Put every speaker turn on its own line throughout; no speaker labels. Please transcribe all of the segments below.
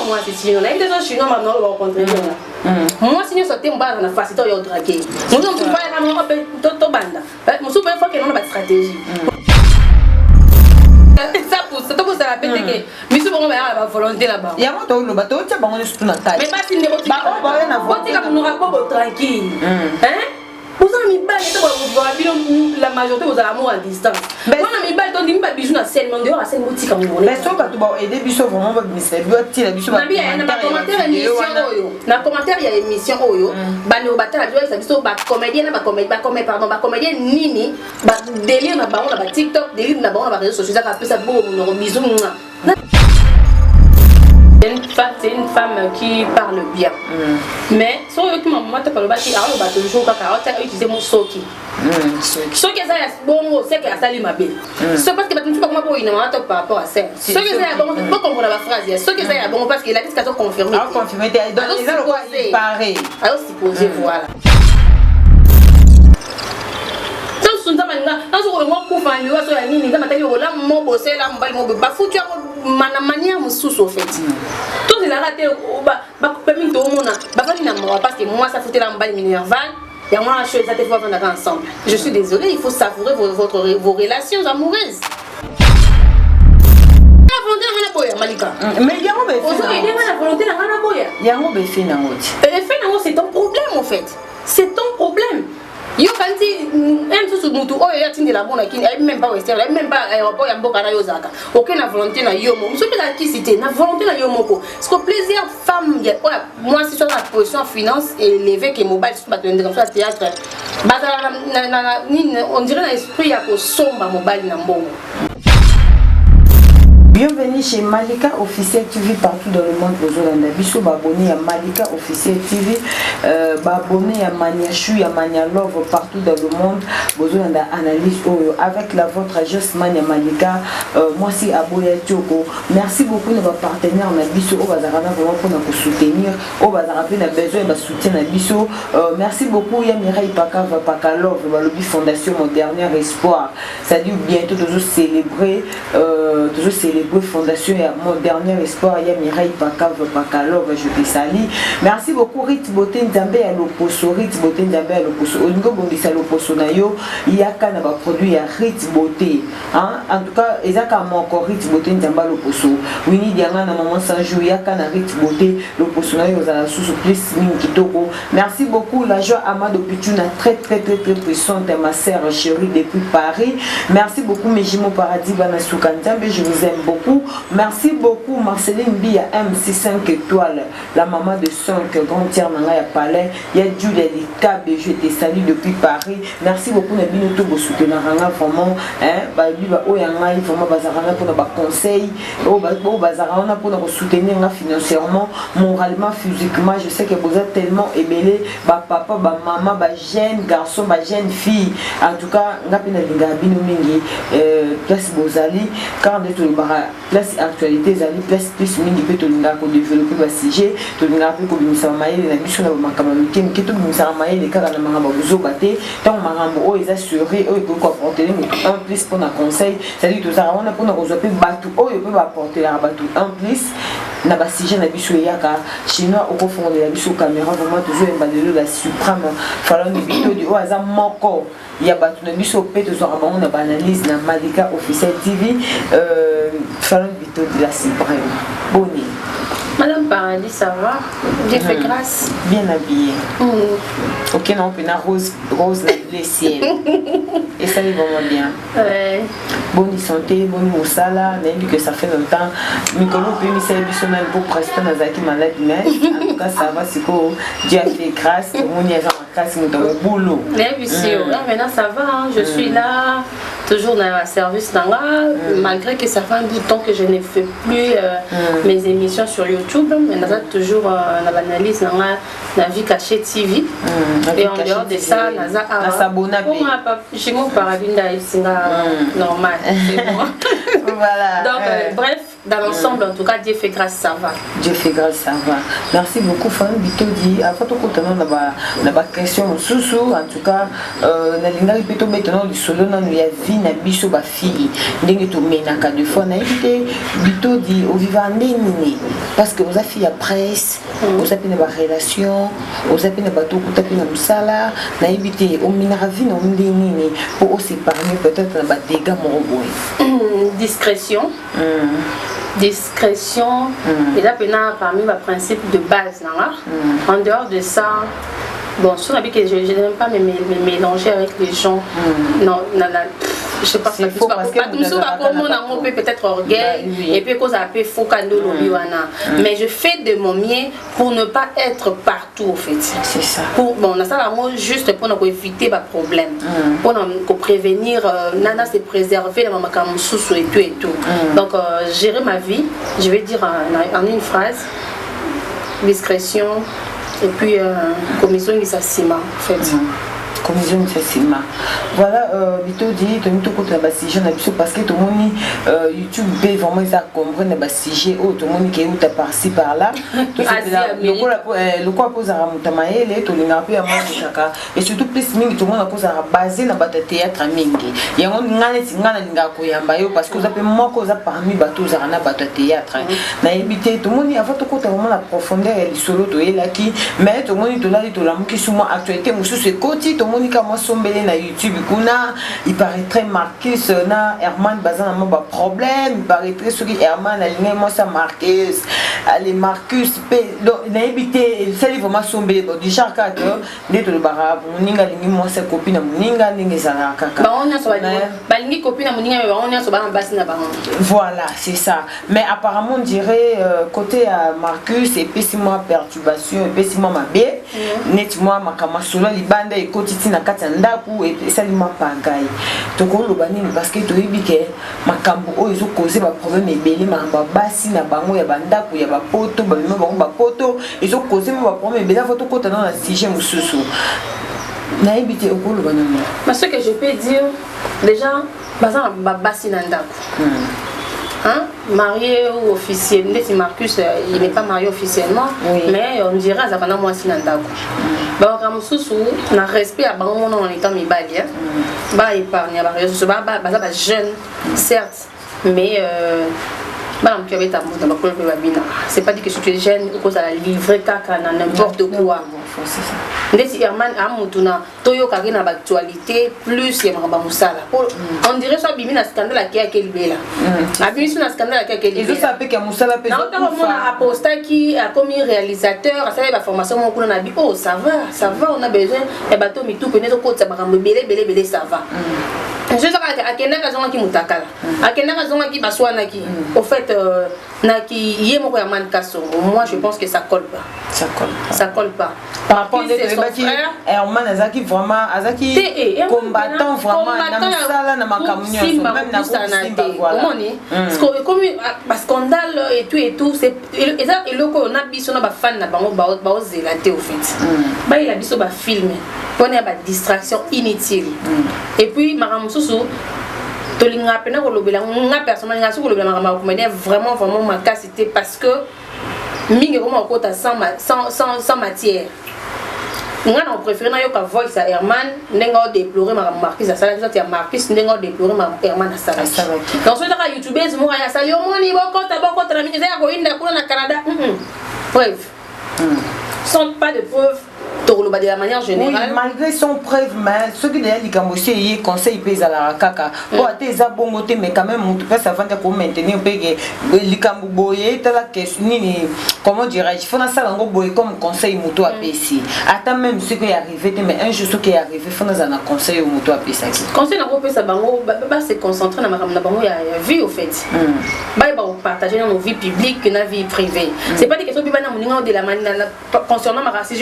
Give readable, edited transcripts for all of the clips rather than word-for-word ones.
moi c'est chinois. Là, il est chinois maintenant on va rencontrer. Moi si nous sortons bas dans la facilité au draguer. Nous on peut pas la moi to banda. Moi faut que nous on a une stratégie. Ça pour ça pour ça la péter que mais si on va la volonté là-bas.
Il y a moi to le bateau tu bango surtout na taille.
Mais pas si ne roti. Bah on va rien avoir. On comme nous rapport tranquille. Hein? Vous avez mis balle la majorité vous avez amour à distance. Moi na mi balle to dit pas bijou na seulement dehors à scène boutique comme on.
Mais ça ba to ba aider biso vraiment ba ministère doit tirer biso ba.
Na bien na commentaire émission oyo. Na commentaire il y a émission oyo. Ba ne batala biso ça biso ba comédien na ba comédien nini ba délire na bango na ba TikTok délire na bango na ba réseaux sociaux ça peut ça beau mon bisou. C'est une femme qui parle bien. Mais si on veut que maman te parle bâti, alors on va toujours pas utiliser mon soki. Soki ça bon, c'est que ça lui m'a bien. C'est parce que tu peux pas comment pour une maman par rapport à ça. Soki ça bon, faut comprendre la phrase. Soki ça bon parce que la discussion confirmée.
Alors confirmé, donc les autres pareil.
Alors supposé voilà. Un jour on coupe en lui sur la ligne, dans ma tête là mon bossé là mon bal mon ba foutu ma manière me sous au fait. Tout il a raté ba permis tout mon ba fa na moi parce que moi ça foutait là mon bal minerval. Il y a moi chose ça te faut vendre ensemble. Je suis désolée, il faut savourer vos relations amoureuses. La volonté na boya Malika.
Mais yango be
fait. On la volonté na boya.
Yango be fait na ngoti.
Le fait na c'est ton problème en fait. C'est ton problème. Yo kanti même sous mutu oyo ya tindi la bona kini même pas western même pas aéroport ya mboka na yo zaka aucun na volonté na yo mo muso pela ki cité na volonté na yo moko parce que plaisir femme moi si sur la position finance élevée que mobile sur ba tendre comme ça théâtre bazala on dirait na esprit ya ko somba mobile na mbongo.
Bienvenue chez Malika Officiel TV partout dans le monde. Bozolanda biso abonné à Malika Officiel TV, abonné à Maniachu, à Mania Love partout dans le monde. Bozolanda analyse avec la vôtre Josmania Malika. Moi c'est Aboya Tioko. Merci beaucoup de vos partenaires na biso au bazarana vraiment pour nous soutenir. Au bazar na besoin de soutien na biso. Merci beaucoup Yamira Ipaka Paka Love, Balobi Fondation Mon Dernier Espoir. Ça dit bientôt toujours célébrer Fondation et Mon Dernier Espoir, Yamira Ipaka Love, je te salue. Merci beaucoup Rit Boté Nzambe à l'Oposo, Rit Boté Nzambe à l'Oposo. Olingo Bondisa l'Oposo Nayo, Yaka n'a pas produit à Rit Boté. En tout cas, Ezaka m'a encore Rit Boté Nzambe à l'Oposo. Winnie Diana na maman Sanjou, Yaka n'a Rit Boté, l'Oposo Nayo, Zala sous plus Kitoko. Merci beaucoup la joie Amado Pichuna, très puissante, ma sœur chérie depuis Paris. Merci beaucoup Mejimo Paradis Banasuka Nzambe, je vous aime beaucoup. Merci beaucoup Marceline Bia MC5 étoiles, la maman de 5 grand tiers Nanga Palais. Il y a Julia Likab, je te salue depuis Paris. Merci beaucoup Nabino Tobo soutenir vraiment bah oyanga vraiment bazarana pour nos conseils au bazarana pour nous soutenir financièrement, moralement, physiquement. Je sais que vous êtes tellement ébélé bah papa bah maman bah jeune garçon bah jeune fille. En tout cas ngapina linga bino mingi place bozali car de tout place actualité zali place plus mingi peut to linga ko développer ba sujet to linga ko bimisa maïle na biso na makama mikem ke to bimisa maïle kaka na mangamba buzo baté tant mangambo o eza assuré o ko apporter un plus pour na conseil ça dit tout ça on a pour na rezoper batu o yo peut apporter la batu un plus na ba sujet na biso yaka chinois au fond de la biso caméra vraiment toujours emballé la suprême fallo ni bito di o aza moko ya batu na biso pe to zo rabon na analyse na Malika Officiel TV fallo bito de la suprême boni.
Madame Paradis, ça va? J'ai fait grâce.
Bien habillée. Ok, non, on a rose les ciels. Et ça, il va vraiment bien.
Ouais.
Bonne santé, bonne moussala. Même que ça fait longtemps. Mikolo peut me servir son âme pour presque dans un malade. En tout cas, ça va, c'est que Dieu a fait grâce. On y a grâce, on a boulot.
Mais bien sûr, maintenant ça va. Je suis là, toujours dans le service malgré que ça fait un bout de temps que je n'ai fait plus mes émissions sur YouTube. Mais on a toujours l'analyse dans la vie cachée TV. Et en dehors de ça, on a
s'abonne à
j'ai mon paradis normal. C'est moi.
Voilà.
Donc, bref, dans l'ensemble, en tout cas, Dieu fait grâce, ça va.
Dieu fait grâce, ça va. Merci beaucoup, Fan Bitodi. Avant tout, on a une question sous en tout cas, na linga répéto maintenant du solo na ya vie na biso ba fille. Ndenge to menaka de fois na évité Bitodi au vivant nini parce que vous avez fait la presse, vous avez une relation, vous avez une bateau, vous avez une musala, na évité au menaka vie na nini pour aussi parler peut-être na ba dégâts moroboi.
Discrétion. Discrétion, et là, parmi mes principes de base, en dehors de ça, bon, je n'aime pas me mélanger avec les gens. Non, je sais pas si c'est parce que on peut peut-être orgueil et puis cause un peu faux cadeau mais je fais de mon mieux pour ne pas être partout au fait.
C'est ça.
Pour bon, on a ça juste pour éviter les problèmes, pour prévenir nana se préserver la maman comme sous et tout. Donc gérer ma vie, je vais dire en une phrase, discrétion et puis commission qui s'assima en fait.
Commission facilement. Voilà, Bito dit, tu as mis tout contre la sujet parce que tout le monde YouTube peut vraiment comprendre le sujet ou tout le monde qui est où par-ci par-là. Le quoi pose à Ramutamaele, tout le monde a à et surtout plus tout le monde a posé à baser dans le théâtre mingi. Il y a un parce que vous avez moins cause parmi bateaux à théâtre. Na éviter tout le monde avant tout côté vraiment la profondeur et le solo de qui mais tout le monde est là tout la qui souvent actualité monsieur c'est côté Monica Mosombele na YouTube kuna il paraîtrait Marcus na Herman bazan na ba problème il paraîtrait sur Herman aligné moi ça Marcus allez Marcus donc na éviter ça il faut Mosombele bon du char ka de to le bara moninga lingi moi sa copine moninga ningi za kaka
ba on a so ba lingi copine moninga mais ba on a so ba basi na ba
voilà c'est ça mais apparemment on dirait côté à Marcus et puis si moi perturbation et puis si moi ma bé net moi makama solo libanda et côté na kati ya ndaku esalima pagaille tokoloba nini parce que toyebi ke makambo oyo ezokoze baproblème ebele makambo basi na bango ya bandaku ya bapoto babima bango bapoto ezokoze baproblème ebele avo tokota na sujet mosusu nayebi te okoloba nini.
Mais ce que je peux dire déjà baza basi na ndaku marié ou officiel, Marcus il n'est pas marié officiellement, mais on dirait à Zapana moi si nandako. Bah comme sous na respect à bango en étant mi balia, bah épargne bah jeune certes, mais c'est pas dit que si tu es jeune ou cause à la livrer caca n'importe quoi. Ndeti Herman amutuna toyo kage na actualité plus ya mamba musala. On dirait soit bimi na scandale qui a quel bela. Abimi sur na scandale qui a quel bela.
Ils savent que musala peut.
Na on a aposta qui a commis réalisateur, ça la formation mon kuna na bi oh ça va on a besoin et bateau mi tout connaître ko ça makambo belé ça va. Je sais que akenda kazonga ki mutakala. Akenda kazonga ki baswana ki. Au fait na ki yemo ko ya man kaso. Moi je pense que ça colle pas. Ça colle pas.
Par rapport à Herman Azaki vraiment Azaki combattant vraiment na musala na makamunyo même na
comme scandale et tout c'est et loko na biso na ba fan na bango ba zelaté au fait. Ba il a biso ba filmer. Pour ne pas distraction inutile. Et puis maram susu tolinga pena ko lobela nga personnellement nga su ko lobela maram ko mener vraiment ma capacité parce que mingi comment ko ta sans matière. Nga na préféré na yo ka voice à Herman nenga déplorer ma Marcus à ça ya Marcus nenga déplorer ma Herman à ça. Donc sur la YouTubeuse mo ya sali o moni boko ta na mingi ya ko inda kuna na Canada. Bref. Sont pas de preuves de la manière générale.
Oui, malgré son preuve, mais ce qui est dit il conseil pèse à la caca. Bon, t'es bon côté, mais quand même, on peut pas s'avancer pour maintenir les cambouyés, t'as la question, comment dirais-je, il faut dans ça comme conseil moto à PC. Attends même ce qui est arrivé, mais un jour ce qui est arrivé, il faut dans un conseil au moto à PC.
Conseil n'a pas ça, se concentrer dans la vie au fait. Bah, il va partager dans nos vies publiques et dans la vie privée. C'est pas des questions de la manière concernant ma race,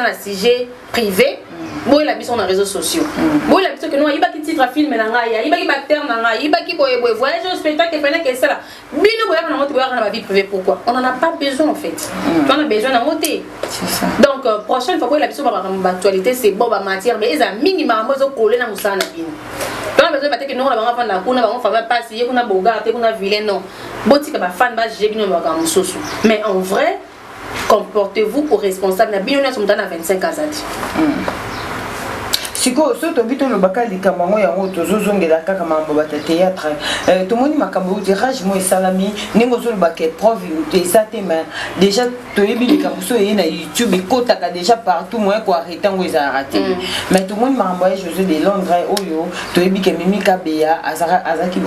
un sujet privé. Bon, il a mis sur les réseaux sociaux. Bon, il a dit que non, il va quitter le film, il va quitter l'acteur, il va quitter le voyage au spectacle, il va quitter ça. Mais nous, on a la vie privée. Pourquoi? On n'en a pas besoin en fait. On a besoin d'en monter. Donc, prochaine fois, il a mis sur l'actualité, c'est bon, matière, mais ils ont minimum collé dans le sang. donc besoin bateke non la banga na kuna bango fama passer kuna boga te kuna vilain non botika ba fan ba jebino ba mususu mais en vrai comportez-vous au responsable na bino na 25 ans ati
siko so to bito lo bakali kamango yango tozozongela kaka mambo bata théâtre tomoni makambo tirage mo salami ningo so ba ke prof te sate mais déjà to yebi likambo so yena YouTube ekotaka déjà partout moi ko arrêter ngo za raté mais tomoni mambo ya José de Londres oyo to yebi ke Mimi Kabea azalaki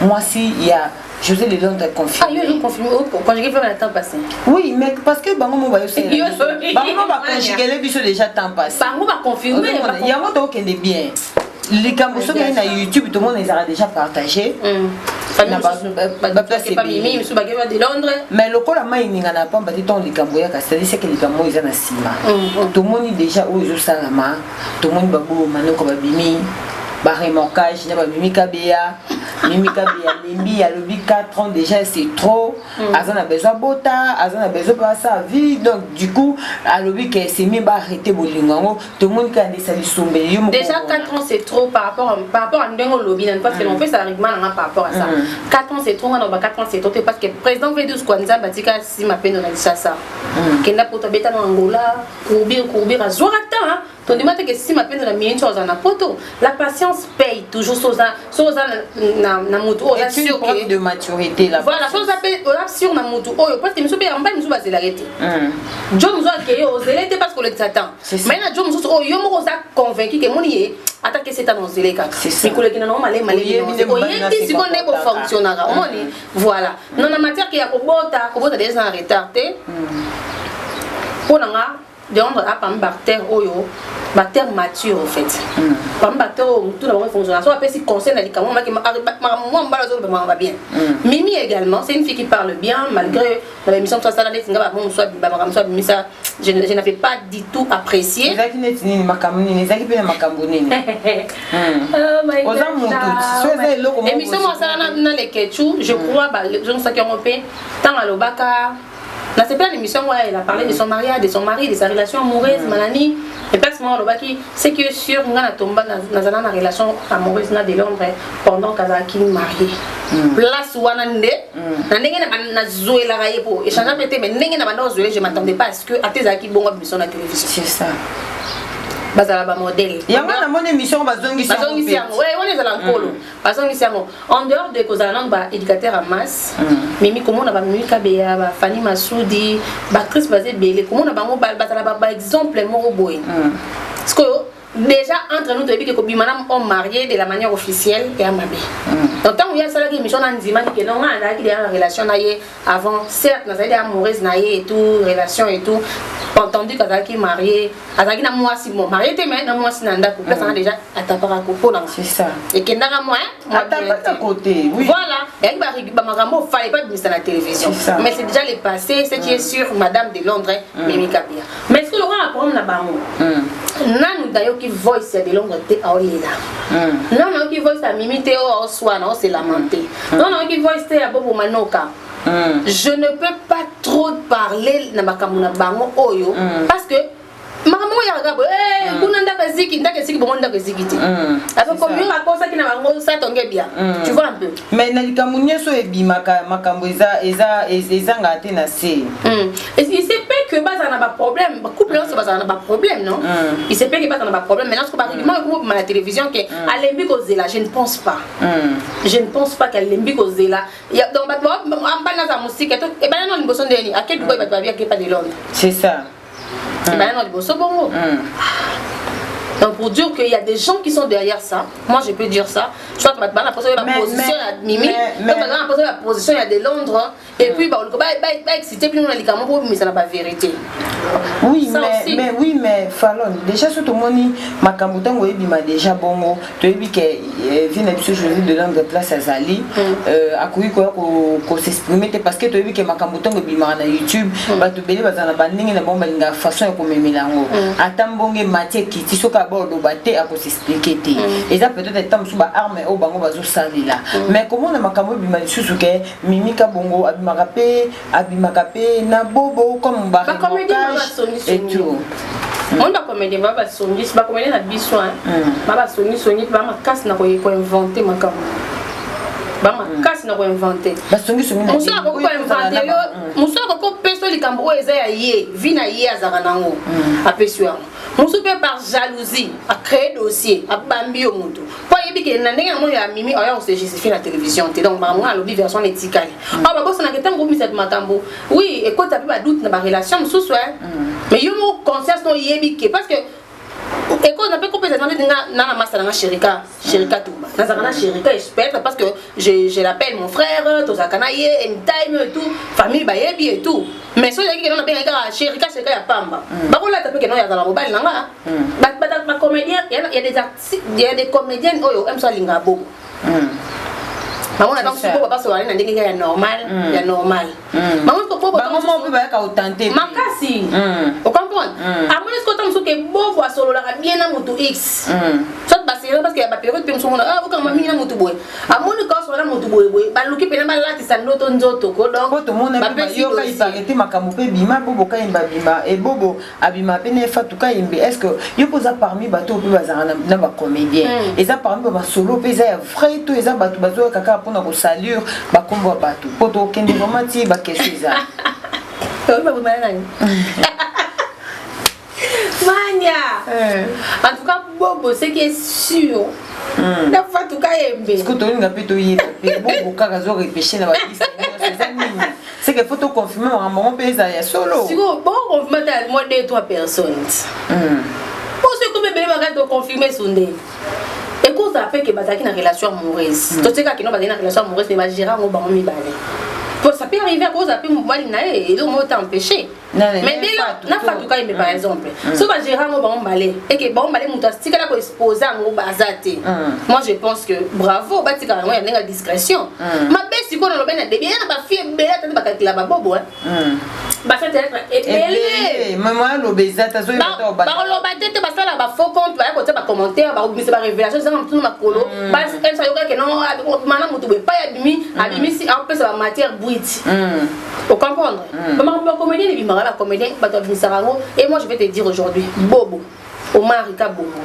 moi si il y a José de Londres confirmé.
Ah, il confirmé quand j'ai fait le temps passé.
Oui, mais parce que bango mo ba yo c'est. Bango ba conjuguer biso déjà temps passé.
Bango ba confirmé.
Il y a moto qui est bien. Les campos sur YouTube, tout le monde les a déjà partagé. Mais le coup la main il n'y en a pas battu ton les camboya c'est que les cambois ils en a sima. Tout le monde déjà où ils ont la main. Tout le monde babou maintenant comme bimi. Barremokage, Mimi Kabea, Lembi, à l'obi 4 ans déjà c'est trop. Azan a besoin de bota, Azan a besoin de sa vie. Donc du coup, à l'obi qui s'est mis à arrêter Bolingo, tout le monde qui a des salissons.
Déjà 4 ans c'est trop par rapport à Ndengo Lobby, parce que l'on fait ça arrive mal par rapport à ça. 4 ans c'est trop, 4 ans c'est trop, parce que le président V12 Kwanza Batika si ma peine on a dit ça. Kenda Potabeta en Angola, courbir à Zouarata. On demande que si ma peine de la minute on a poto, la patience paye toujours na moto on a sûr
que de maturité là.
Voilà, chose appelle on a sûr na moto oh parce que nous sommes en bas nous sommes arrêter. John nous a créé aux élèves parce qu'on les attend. Mais na John nous oh yo mo ça convaincu que mon yé attaquer c'est dans les cas. Mais collègue na normal malé oh yé si on est pour fonctionner voilà. Non la matière qui a kobota des gens en retard té. Pour nga de rendre à par bactère oyo bactère mature en fait par bactère tout le monde fonctionne soit après si conseil na likamo ma moi mbala va bien Mimi également c'est une fille qui parle bien malgré dans l'émission ça là les ngaba bon soit ça je n'avais pas du tout apprécié
ezaki neti nini makambo nini ezaki pe na makambo nini
oh my god
oza mutu so eza eloko moko
émission moi ça na les ketchu je crois ba les gens qui ont fait tant à l'obaka. Là, c'est pas l'émission où elle a parlé de son mariage, de son mari, de sa relation amoureuse, Manani. Et pas seulement c'est que sur une relation amoureuse de Londres pendant Kazaki marié. Place où on a je m'attendais pas à ce que à tes acquis bon sur la télévision.
C'est ça.
Bazala ba modèle.
Il y a une émission bazongi
siango. Ouais, on est à l'encolo. Bazongi siango. En dehors de Kozala ba éducateur à masse. Mimi comment on va Mimi Kabea, ba Fanny Massoudi, ba actrice basée belé. Comment on va mo bazala ba exemple mo boy. Parce que déjà entre nous depuis que Bimana ont marié de la manière officielle et à Mabé. Donc tant qu'il y a ça là qui émission Nzima qui non on a qui des relation naïe avant certes na ça amoureuse naïe et tout relation et tout entendu qu'Azaki marié Azaki na moi si mon marié était mais na moi si nanda couple ça déjà à ta para couple
c'est ça
et que ndaka moi
à ta côté oui
voilà et ba makambo fallait pas mettre ça la télévision mais c'est déjà le passé ce qui est sur madame de Londres Mimi Kabea mais est-ce que le grand problème na bango nanu d'ailleurs qui voice de Londres te aoyela non qui voice à Mimi te o swana o se lamenter non qui voice te à Bobo Manoka. Je ne peux pas trop parler na makambo na bango oyo parce que makambo ya gabo kuna ndaka ziki bongo ndaka ziki te après comme yo raconte ça qui na bango ça tongue bien tu vois un peu
mais na likambo nyeso ebimaka makambo eza ngate na se
il se peut que baza na ba problème couple là baza na ba problème non il se peut que baza na ba problème maintenant ce que par exemple comme la télévision que alembi kozela je ne pense pas qu'elle lembi kozela donc ba ambana za musique et ben non liboso ndeni a quel boy ba bien que pas de Londres
c'est ça
ben non liboso bongo donc pour dire qu'il y a des gens qui sont derrière ça, moi je peux dire ça. Soit tu vas la position à Mimi, donc la position la position il y a de Londres et puis bah excité puis nous on a les camons mais ça n'a pas vérité.
Oui mais Fallon déjà surtout moni makambo tango ebima déjà bongo to ebi que vient biso José de Londres place à Zali akuyi ko s'exprimer parce que to ebi que makambo tango ebima na YouTube ba to bele bazana bandingi na bomba linga façon ya ko memelango atambonge matière kiti soka bordo baté à s'expliquer té et ça peut-être tam suba arme au bango bazo salila mais comment na makambo ebima susu que Mimi Kabongo abimaka pe na bobo comme ba et tout
on va comédien va sonner ba comédien na biso hein ba sonner ba ma casse na ko inventer makam ba ma casse na ko inventer
ba songi na
muso ko inventer yo muso ko peso likambo o eza ya ye vina ye azaka nango apesi yango muso pe par jalousie a créer dossier a bambi yo mutu po yebi ke na ndenge na mo ya mimi aya on se justifie la télévision te donc ba mo a lobby version éthicale ba boss na ketango mi cette makambo oui et quand tu as doute na ba relation muso mais yo mo conscience no yebi ke parce que et quand on appelle complètement na masala na Sherika Touba na Sherika expert parce que je l'appelle mon frère tozakana ye anytime et tout famille ba yebi et tout mais so yaki na benga Sherika ya pamba ba ko la tapé que non ya dans mobile nanga ba comédien il y a des artistes il y a des comédiennes oyo aime ça linga bobo maman na donc bobo pas so na ndenge ya normal ya normal maman ko bobo
maman ba ka autenté
makasi o comprendre amone ce que tant so que bobo solo la bien na moto x soit ba c'est parce que ba période pe msongo ah ko mami na moto boy amone ko so na moto boy ba luki pe na ba lati sa ndoto nzoto ko donc
to mona ba yo ka iparete makamu pe bima bobo ka imba bima et bobo abima pe ne fa tout ka imbe est-ce que yo posa parmi bato pe bazana na ba comédien et ça parmi ba solo pe ça vrai tout ça bato bazo kaka na ko saluer ba kombo bato poto kende vraiment ti ba question za
ba bu mana mania en tout cas bobo c'est qui est sûr la fois tout cas embe
est-ce que to nga pe to yi bobo kaka zo repêcher na ba c'est que faut to confirmer en moment pe ça ya solo
siko bon confirmer à moins de 3 personnes pour ce que bébé va to confirmer sonde. Et quand ça fait que bataki na relation amoureuse to teka kino bataki na relation amoureuse mais ba gérer ngo ba mi balé pour ça peut arriver à cause ça peut mobali na et donc moi t'empêcher mais dès là na fa tout cas par exemple so ba gérer ngo ba balé et que ba balé muta stika la ko exposer ngo bazate moi je pense que bravo batika ngo ya nga discrétion ma besi ko na lo bena de bien na ba fille bela tande ba kakila ba bobo ba fait être belé
maman lo bezata zo
ba lo ba tete ba sala ba faux compte ba ko te ba commentaire ba obmise ba révélation ça tout ma colo ba elle ça yo que non mana mutu ba ya abimi si en plus la matière brute au comprendre ba comédien ni bimara la comédien ba to bisarango et moi je vais te dire aujourd'hui bobo Omar Rika bobo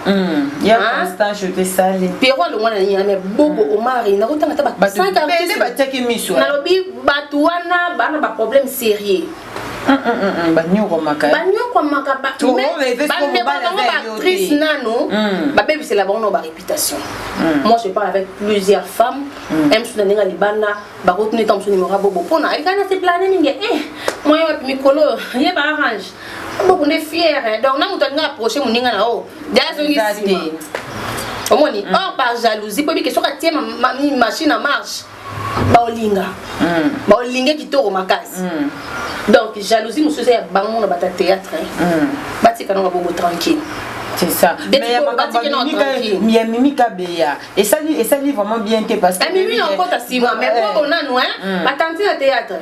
ya constant je te salue
Pierrot le mwana ni mais bobo Omar na ko tanga ta ba 5 artistes
ba teki miso
na lobi batu wana ba na ba problème sérieux
banyoko makaba
actrice nano babebisi la bango ba réputation moi je parle avec plusieurs femmes aime sous ndinga libana ba retenir comme son numéro bobo pona il kana se planer ninge moi yo pi mikolo ye ba arrange bobo ne fier donc na muto nga approcher muninga na o dia so ngi omoni or par jalousie peut bi que so ka tie ma machine en marche ba olinga kitoko makasi donc jalousie monsieur c'est bango na bata théâtre batika na bobo tranquille
c'est ça mais ya Mimi Kabeya et ça lui vraiment bien que parce que
Mimi on compte à 6 mois mais bon nanu hein batanti na théâtre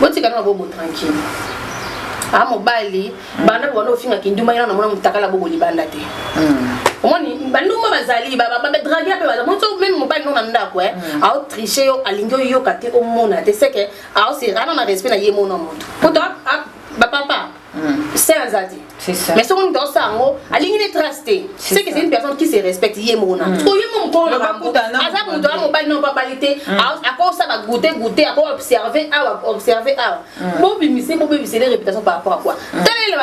batika na bobo tranquille a mobali bana bono finga kinduma ina na mona mutakala bobo libanda te omoni banduma bazali ba draguer pe ba monto même mobile non anda ko a tricher yo alingo yo kate o mona te c'est que a se rana na respect na ye mona moto poto ba papa c'est azadi
c'est ça
mais son dans ça ngo alingi ne trusté c'est que c'est une personne qui se respecte ye mona ko ye mon ko aza muto a mobile non pas qualité a ko ça va goûter a ko observer bon bimisi bon bimisi les réputations par rapport à quoi telle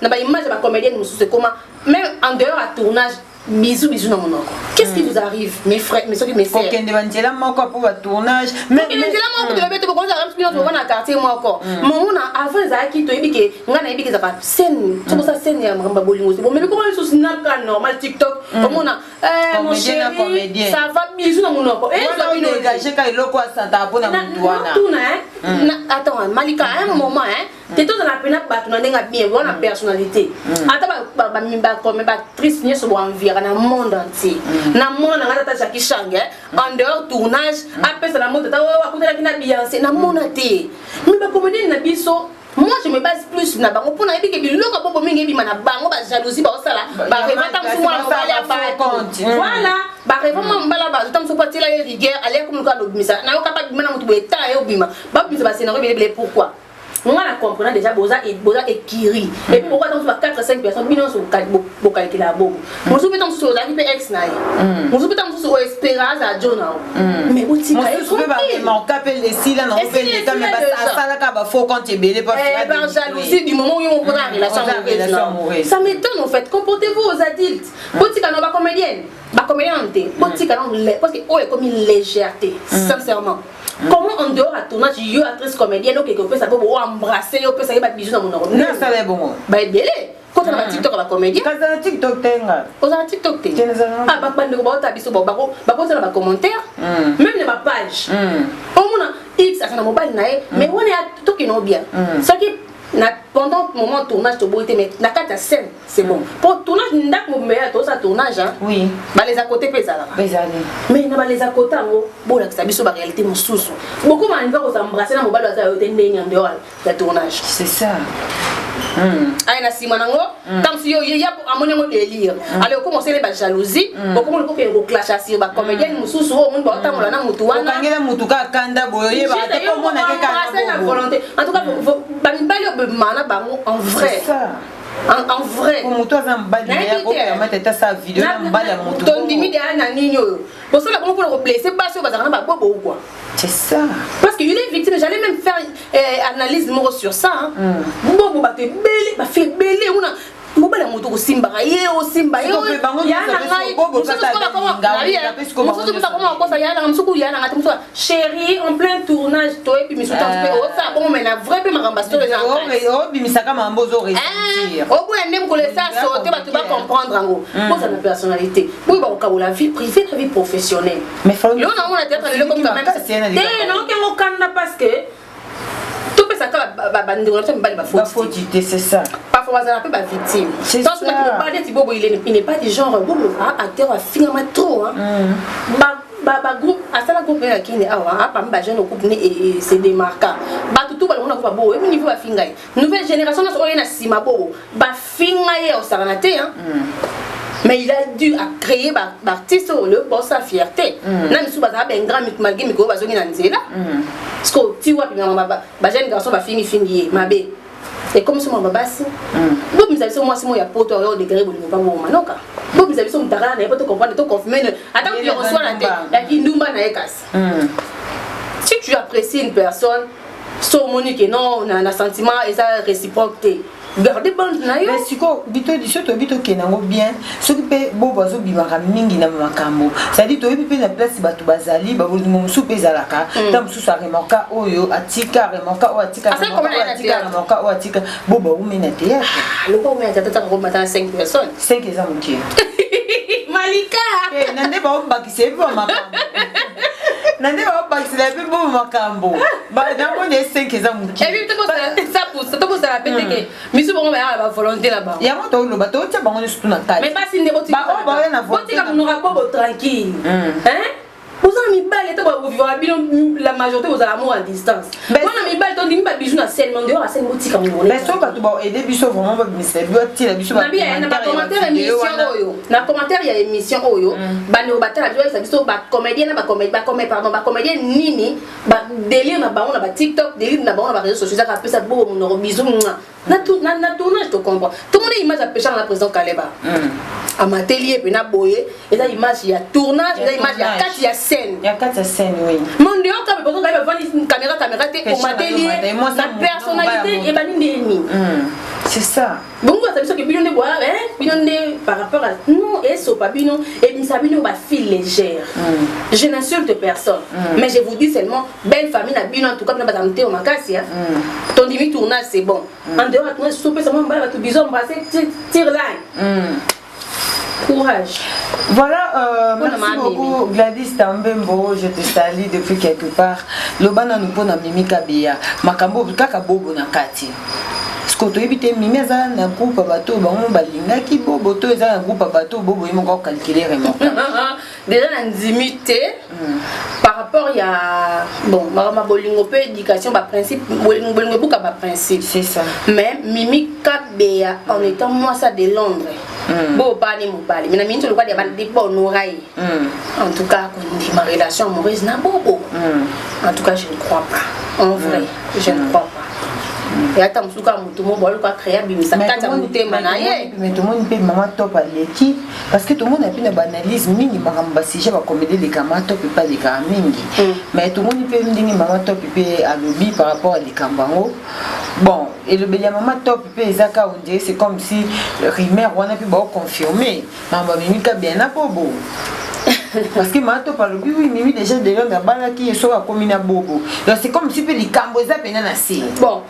na ba image ba comédienne musu c'est comment même en dehors à tournage bisous na monoko qu'est-ce qui vous arrive mes frères mes soeurs mes sœurs
OK ndebandela moko pour le tournage
mais ndebandela moko de bête ko za ramspino to na quartier moko mona avant za ki to yebike ngana yebike za ka scène to ça scène ya mamba bolingo c'est bon mais comment les sous snap normal TikTok mona mon chéri ça va bisous na monoko et ça
vient dégager ka iloko a santa pona mutwana
na attends Malika à un moment t'es tout dans la peine ba tuna ndenga bien bona personnalité ata ba comme ba actrice ni so envie na monde entier na monde na ngata Jackie Chang en dehors tournage après ça la mode ta wa kutela kina Beyoncé na monde te mais ba comédien na biso moi je me base plus na bango pona ebike biloko bobo mingi bi mana bango ba jalousie ba osala ba revata msumo na mbala ba voilà ba revama mbala ba tamso patila rigueur aller comme ka lobimisa na yo kapable mana mutu beta yo bima ba bimisa ba scénario bele pourquoi on a compris déjà boza et kiri et puis pourquoi dans 4 5 personnes binon sur calculer la bobo on se peut sur la ex na on se peut sur espérance à Jonah mais où tu
vas mon capel les si là non fait les temps mais ça là ka ba faut quand tu belé pas
jalousie du moment où on prend la relation mauvaise ça m'étonne en fait comportez-vous aux adultes botika non ba comédienne botika non parce que oh est comme une légèreté sincèrement. Comment en dehors à tournage, yo actrice comédienne ou quelque chose ça peut embrasser, yo peut ça y battre bisous dans mon oreille.
Non, ça l'est bon.
Bah bien. Quand on a TikTok la comédienne.
Quand on a TikTok tenga.
On a TikTok tenga. Ah bah pas de robot ta bisous bah quand ça va commentaire. Même les page. Au moins X ça na mobile na mais on est à tout qui non bien. Ça qui pendant le moment tournage de beauté mais la carte scène c'est bon pour tournage ndak mo meilleur tout ça tournage hein
oui
bah les à côté pesala mais na ba les à côté ngo bon là ça biso ba réalité mon sous beaucoup m'arriver aux embrasser na mobile ça yote ndenge en dehors la tournage
c'est ça
aina simanango tant si yo ya amoni ngo délire allez commencer les jalousie beaucoup mo ko ko clash sur ba comédienne mususu o mun ba tamola na mutu wana
kangela mutu ka kanda boye ba te ko mona ke ka
volonté en tout cas ba mibali mana bango en vrai en vrai
comme toi ça mbali ya ko mettre sa vidéo na mbali ya mutu
ton dimide ana ninyo pour ça pour le blesser pas sur bazana ba bobo ou quoi
c'est ça
parce que il est victime j'allais même faire analyse sur ça bobo ba te belé ba fait belé una mobile moto ko simba ye o simba yo ya na ngai bobo ça chérie en plein tournage toi et puis me soutant peu ça bon mais la vraie peu marambasto les gens
oh bimisaka mambozo ressentir
au bout ndem ko laisser sauter ba tu vas comprendre ngo pour sa personnalité oui ba ko la vie privée la vie professionnelle
mais faut
là on a peut-être le comme quand même non que on canne parce que tout peut ça ba ndiro ça me ba faute
c'est ça
parfois ça peut ba victime donc tu peux pas dire Bobo il n'est pas du genre Bobo acteur finalement trop hein ba groupe asala groupe ya kine awa apa mba jeune couple et c'est démarquant ba tout ba on a Bobo et niveau ba finga nouvelle génération na oyena sima Bobo ba finga ye au saranaté hein mais il a dû créer l'artiste pour sa fierté na misu ba ben grand malgré miko ba zongi na nzela parce que tu vois ba jeune garçon ba fingi mabe et comme ça mon babasi bon mais ça moi c'est moi ya poto au degré bon pas bon manoka bon mais ça me tara na pas te comprendre te confirmer attends que je reçois la tête la kindumba na ekas si tu apprécies une personne son monique non on a un sentiment et ça réciproque gardez bon na yo
mais siko bito di soto bito kenango bien soki pe bo bazo bimaka mingi na makambo ça dit to pe na place bato bazali ba bolingo musu pe zalaka tam musu sa remoka oyo atika remoka o atika remoka o atika bo ba umena te
le ko umena tata ko mata 5 personnes
5 eza mukie
malika
nande ba ombakise bo makambo nande ba ombakise pe bo makambo ba ndango ne 5 eza mukie
et puis ça pour ça la pète que misu bongo ba volonté là-bas
ya moto lo bato tia bango surtout na taille
mais pas si ndebo ti
ba na volonté
comme nous rapport tranquille hein vous avez mis balle et vous vivre la majorité vous avez amour à distance moi na mi balle ton dimi ba bijou na seulement dehors à scène boutique en
mais so ba to ba aider biso vraiment ba ministère bi ti la biso ba
na commentaire émission oyo na commentaire ya émission oyo ba ne batala biso biso ba comédien na ba comédien nini ba délire na ba on na ba TikTok délire na ba on na ba réseaux sociaux ça ça beau mon bisou na tournage to comprends tout le monde image à pêcher dans la président Kaleba à Matelier puis na boyer et ça image il y a tournage et ça image il y a 4 ya scène
oui
mon dehors quand personne va voir une caméra te au Matelier la personnalité et bani ndeni
c'est ça
bon ça veut que bino de boire bino de par rapport à non et so pas bino et mi sabino ba fille légère je n'insulte personne mais je vous dis seulement belle famille na bino en tout cas na bazamté au makasi ton demi tournage c'est bon en dehors à tournage souper seulement ba tout bison embrasser tire line courage.
Voilà, merci beaucoup Gladys Tambembo, je te salue depuis quelque part. Lobana nous pona Mimi Kabia, makambo kaka bobo na kati. Skoto ebite Mimi za na groupe bato bango balinga ki bobo to za na groupe bato bobo yimo ko calculer vraiment.
Déjà na ndimité par rapport il y a bon ma bolingo peu éducation ba principe bolingo buka ba principe
c'est ça.
Mais Mimi Kabia en étant moi ça de Londres. Bon pas ni mobali mais na minto le quoi des bonnes oreilles en tout cas ma relation amoureuse na bobo en tout cas je ne crois pas en vrai je ne crois pas et attends musuka mutu mo bolo ka créer bimisa kata mutema na ye
mais tout le monde peut maman top à l'équipe parce que tout le monde a pu une analyse mingi makamba si j'ai pas comédie les camarades top pas les mingi mais tout le monde peut me dire maman top peut à lobby par rapport à les cambango bon et le bélia maman top peut ezaka on dirait c'est comme si Rimer on a pu confirmer maman mimika bien à bobo parce que maintenant par le but oui mais déjà de l'homme là qui est sur la commune à bobo donc c'est comme si peut les camboza peine na si
bon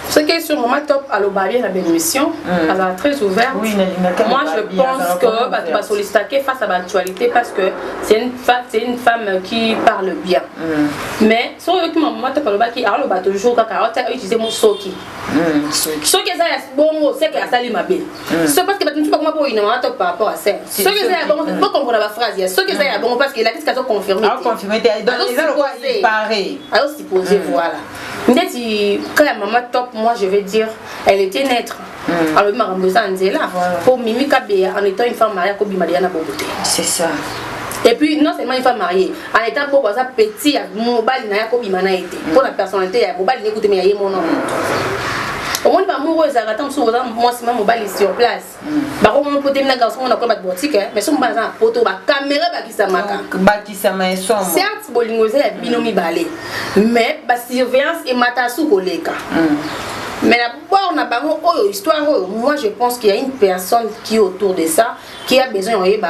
ce qui est sur Maman Top à l'Obali, la belle mission, elle est très ouverte.
Oui,
moi, je pense que tu vas solliciter face à l'actualité parce que c'est une femme qui parle bien. Mais, si on veut que Maman Top à l'Obali, alors le toujours quand elle utilise mon soki. Soki, c'est bon, c'est qu'elle a sali ma belle. C'est parce que tu ne sais pas comment pour une Maman Top par rapport à ça. Ce que c'est bon, il faut comprendre la phrase. Ce que c'est bon parce que la question confirmée.
Alors, confirmé, il paraît.
Alors, s'y poser, voilà. Quand la Maman Top, moi je vais dire, elle était naître. Alors, pour Mimi Kabé, en étant une femme mariée,
c'est ça.
Et puis, non seulement une femme mariée, en étant pour ça petit, mobile n'a pas été. Pour la personnalité, mobile n'écoute mais il y a mon nom. Au moins, amoureux, moi, c'est mobile sur place. Par contre, on peut dire que garçon, on a pas de boutique, mais si on a une photo, la caméra, certes, Bolingosé est binomi balé, mais la surveillance est matassou collègue. Mais d'abord, on a pas une histoire. Moi, je pense qu'il y a une personne qui est autour de ça, qui a besoin de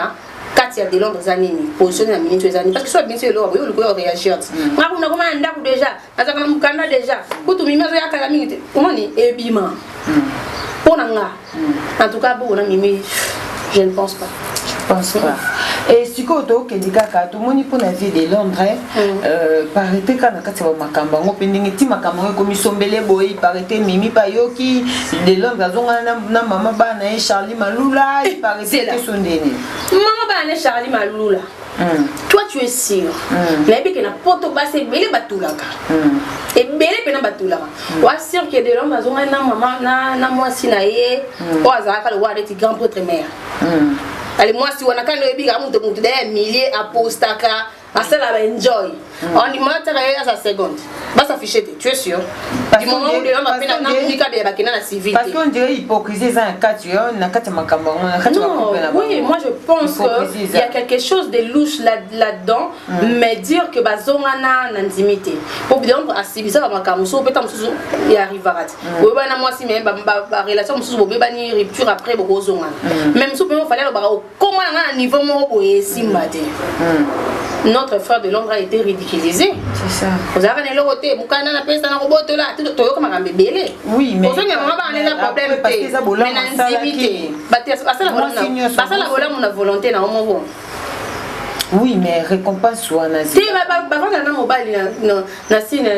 quand il y a des longues années, positionner la minute des années. Parce que soit bien sûr, le réagir. Moi, on a comment un dame déjà, on a déjà, pour tout le monde, il y a la minute. Comment on est ébima pour Nanga. En tout cas, pour Nanga, je ne pense pas.
Je pense pas. Et si tu as tout le monde pour la vie de Londres, paraît que quand tu as Makamba, tu as comme Sombele Boy, paraît que Mimi Payoki, de Londres, na maman Bana Charlie Malula, il paraît que son déné.
Maman Bana Charlie Malula. Toi tu es sûr. Mais bien que na poto basse belle batulaka. Et belle pena batulaka. Wa sûr que de l'homme azonga na maman na moi sinaye, o azaka le wa de grand prêtre mère. Allez moi si on a quand le biga mutu des milliers apostaka à ça la enjoy on y m'a à sa seconde va s'afficher tu es sûr du moment où les gens va peine na mika de bakina na civil
parce qu'on dirait hypocrisie ça un cas tu na kati makamba na kati
oui moi je pense que il y a quelque chose de louche là-dedans mais dire que bazonga na intimité pour dire à civiliser makamba so peut-être il arrivera oui na moi si même ba relation mususu bo ba ni rupture après bozonga même si on fallait comment à un niveau mo simate notre frère de Londres a été ridiculisé.
C'est ça.
Vous avez le côté, Moukana n'a pas ça dans le robot là, tout le comme un bébé.
Oui, mais.
Pour ça, il y a un problème. Mais l'intimité. Parce que la volonté, n'a pas.
Oui, mais récompense soit nazi.
Si bah na mobile na si na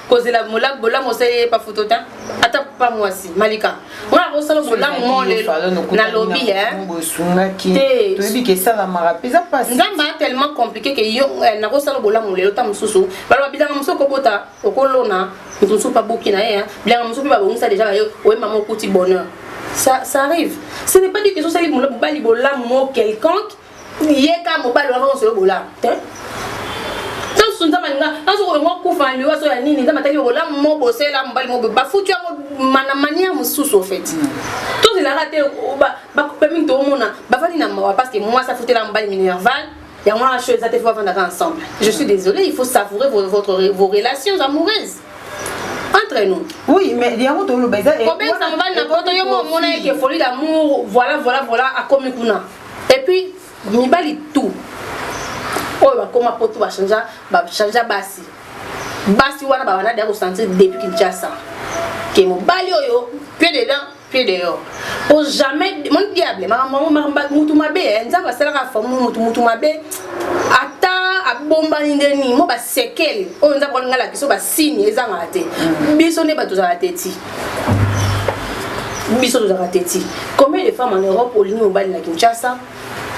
cause la mola bola mo c'est pas photo ta ata pas moi si Malika on a reçu le bola mo na lobby hein
tu dis que ça la mara pesa pas
nzamba tellement compliqué que yo na reçu le bola mo le ta mususu bala bizanga mususu ko bota okolona mususu pas bokina hein bien mususu ba bonisa déjà yo o maman kuti bonheur ça arrive ce n'est pas du que ça li bola mo quelconque yeka mobile avant sur le bola tant sunza manga aso ko mo ku fa liwa so ya nini ndama tali bola mo bosela mobile mo ba futu mana mania mususu au fait tout il a raté ba couper min to mona ba fani na moi parce que moi ça foutait la mobile minerval et moi la chose ça te faut vendre ensemble je suis désolée il faut savourer vos relations amoureuses entre nous.
Oui, mais il y a un autre baiser et
combien ça va na poto yo mo mona que folie d'amour voilà à comme kuna et puis mibali tout oh ba koma poto ba changer basi wana ba wana d'ailleurs sentir depuis Kinshasa que mobali oyo pied dedans pied dehors pour jamais mon diable maman mutu mabe nzamba sala ka famu mutu mabe ata abomba ndeni mo ba sekel o nzamba ngala kiso ba signe ezanga te biso ne ba tozala teti biso tozala teti combien de femmes en Europe au ligne mobile na Kinshasa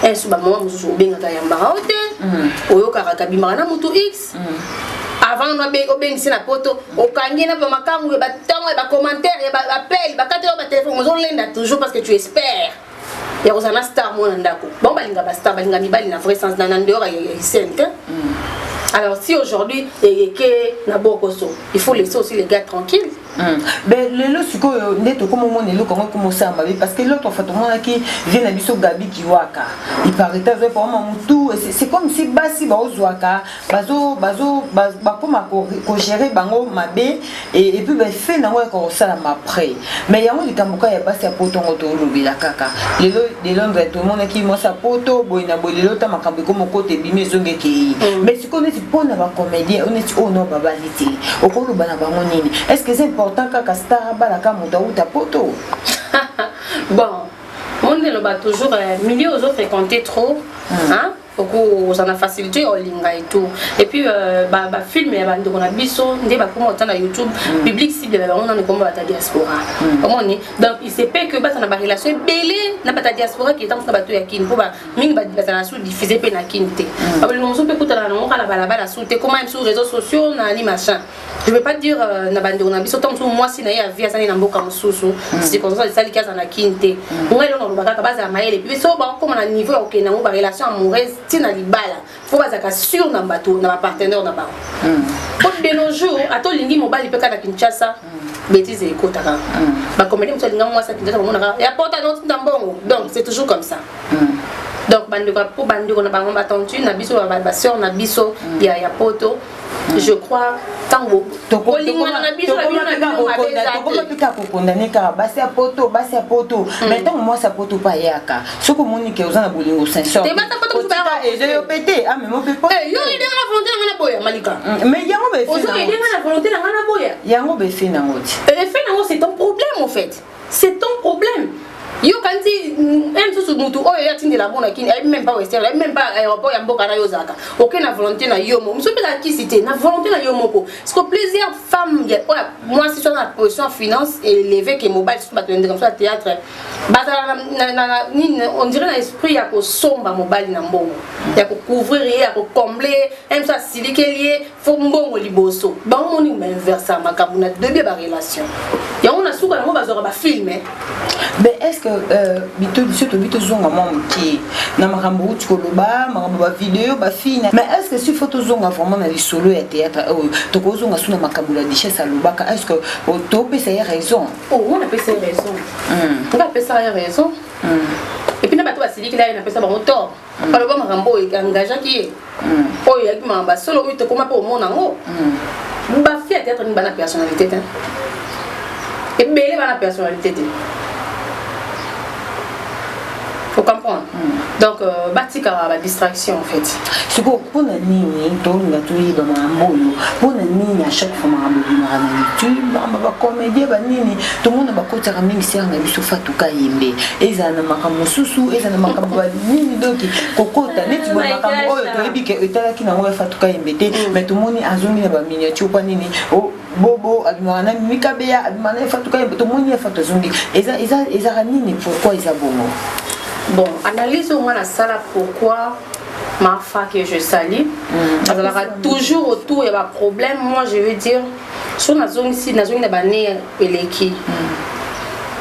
un suba maman mususu obengaka yamba ote oyo karaka bimana mutu x avant on a obengisi na poto okangi na ba makamu ba tango ba commentaire ba appel ba kate ba téléphone on lenda toujours parce que tu espères ya rozana star mo ndako bon balinga ba star balinga mibali na vrai sens na ndeur ya isenke alors si aujourd'hui et que na bokoso il faut laisser aussi les gars tranquilles
Mais le siko neto comme mon elo comme ça parce que l'autre fait on qui vient à biso Gabi Kiwaka il paraît que pour moi tout c'est comme si basi ba ozwaka bazo comme ko gérer bango mabe et puis ba fait na wa ko sala après mais yango likambuka ya basi ya poto ngoto lobela kaka lelo tout le monde qui moi sa poto boina bolelo ta makambo comme côté bimi zonge ki mais siko neti pona ba comédien on est ono baba liti okolo bana bango nini est-ce que c'est important kaka star bala ka muda uta poto
bon on ne toujours milieu aux autres fréquenter trop hein beaucoup ça a facilité au linga et tout et puis film ya bande on a biso ndé ba comme autant na YouTube public cible ba on est comme ba diaspora comment on est donc il se peut que ba ça na ba relation belé na ba diaspora qui est dans sa bateau ya kin pour ba mingi ba na sous diffuser pe na kinte ba le moment peut écouter na on la balabala sous te comment sur réseaux sociaux na ni machin je veux pas dire na bande on a biso tant moi si na ya via ça na mboka mususu c'est comme ça ça likaza na kinte on est là on ba ka baza maele puis so ba comme na niveau OK na ba relation amoureuse tina libala faut bazaka sur na bateau na partenaire na ba de nos jours ato lingi mobile peut kana Kinshasa bêtise et kotaka ba comédie mso linga moi ça Kinshasa mona ya porta dans ndambongo donc c'est toujours comme ça donc bande ko bande ko na bango batontu na biso ba sœur na biso ya poto je crois tango
to linga na biso ko condamner ka basi ya poto mais tant moi ça poto pa yaka soko moni ke uzana bolingo sincère
te bata poto
et je yo pété ah mais mon pépo
yo ide na volonté na boya malika
mais yango be fait
ozo ide na volonté na boya
yango be fait na ngoti
fait na c'est ton problème en fait c'est ton problème yo kanti même sous mutu oyo ya tindi la bona kini même pas western même pas aéroport ya mboka na yo zaka OK na volonté na yo mo mso pesa ki cité na volonté na yo moko parce que plusieurs femmes moi si sur la position finance élevée que mobile sur ba comme ça théâtre bazala on dirait na esprit ya ko somba mobile na mbongo ya ko couvrir ya ko combler même ça silikelier fo mbongo liboso ba on ni inversa makabu na début ba relation ya on a souka na mo bazora ba film
mais est-ce que bito zonga mom qui na makambo utkoloba makambo ba vidéo ba fina mais est-ce que si photo zonga vraiment na lisolo ya théâtre to ko zonga suna makambo la richesse alobaka est-ce que to pesa ya raison
on a pesa raison on a pesa raison et puis na bato basili ki la na pesa ba motor aloba makambo engagea ki oyo ya ki mamba solo uto koma po mona ngo ba fi théâtre ni bana personnalité et belé bana personnalité faut comprendre donc batika ba distraction en fait
c'est quoi pour la nini to nga to yiba mamboyo pour la nini à chaque fois mamboyo na YouTube ba comédie ba nini tout le monde ba kota ka mingi sanga biso fatuka yembe eza na makambo susu eza na makambo ba nini donc kokota neti ba makambo oyo to yebike etala kina ngo fatuka yembe te mais tout le monde azongi na ba miniature pa nini o bobo abimana mikabeya abimana fatuka yembe tout le monde ya fatu zongi eza nini pourquoi eza bongo.
Bon, analyse au moins la salle pourquoi ma femme que je salue. Ça aura toujours autour il y a un problème. Moi je veux dire sur la zone ici, la zone de Bané et l'équipe.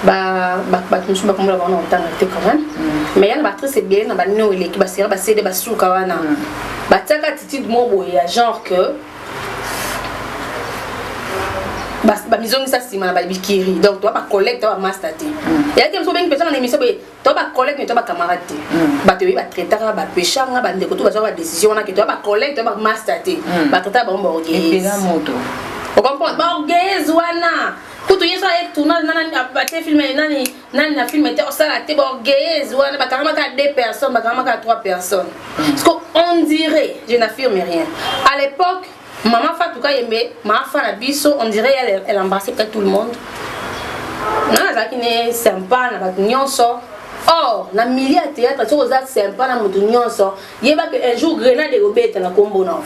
Je ne sais pas comment on entend quand même. Mais il y a une batterie c'est bien dans Bané et l'équipe. C'est vrai c'est des bassous kawana. Bataka attitude mon boy genre que ba mizongi ça sima ba bikiri donc toi pas collègue toi master té et là comme bien personne en émission toi pas collègue mais toi pas camarade ba te ba traiter ba péchanga ba ndeko toi ba décision na que toi pas collègue toi pas master té ba traiter ba mborgé
et la moto
on comprend ba orgueil wana kutu yeso avec tournage nani ba te filmer nani na filmer te ça la te ba orgueil wana ba carrément ka 2 personnes ba carrément ka 3 personnes parce qu'on dirait je n'affirme rien à l'époque maman Fatouka Yembe, ma femme Bisso, on dirait elle embrassait peut-être tout le monde. Non, elle est sympa, elle or, na milieu théâtre, tu es sympa, na mutunyon so. Yeba que un jour grenade de obéit na combo na.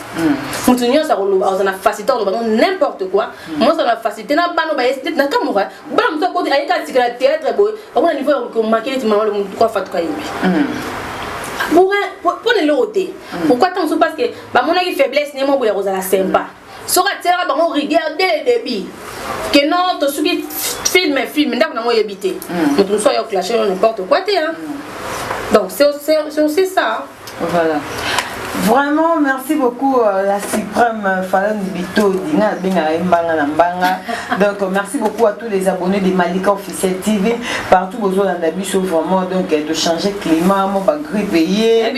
Mutunyon sa rolo, on a facilité n'importe quoi. Moi ça m'a facilité na bano ba na kamura. Ba mto ko ayeka tikala théâtre boy. On a niveau ko marquer ti maman le quoi Fatouka Yembe. Pour les loter. Pourquoi tant que parce que bah mon faiblesse n'est pas pour la sympa. Sera terre bah on regarde le débit. Que non to suki film ndak na moi habiter. Mais tout ça y a clashé n'importe quoi t'es hein. Donc c'est aussi ça.
Voilà. Vraiment, merci beaucoup la suprême Falon Bito donc merci beaucoup à tous les abonnés de Malika Officiel TV partout besoin d'habitude vraiment donc de changer climat mon bagri payé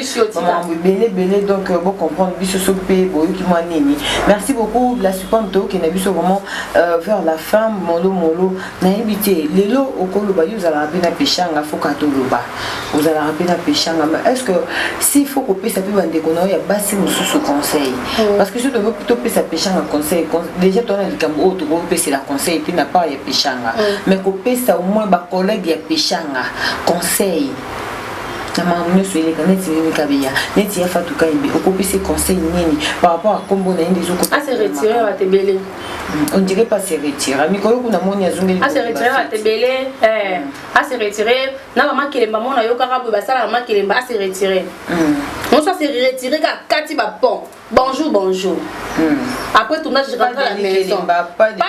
donc bon comprendre biso sopé boyo ki moi nini merci beaucoup la suprême to qui n'a biso vraiment vers la fin molo na invité lelo okolo ba yo za rapena pechanga fokato loba vous allez rapena pechanga est-ce que s'il faut couper ça peut bande qu'on a basi sous conseil parce que je dois plutôt payer sa péchanga conseil déjà toi on a dit comme autre on peut payer la conseil puis n'a pas ya péchanga mais couper ça au moins ba collègue ya péchanga conseil na maman sur les canettes ni kabia neti ya fatuka imbi couper ses conseils nini par rapport à combo na des autres
à se retirer à te belé
on dirait pas se retirer mikolo kuna moni azungi
à se retirer à te belé à se retirer na maman qui les maman na yo karabu ba sala maman qui les à se retirer on soit se retirer ka kati ba pont bonjour après tournage je rentre à la maison pas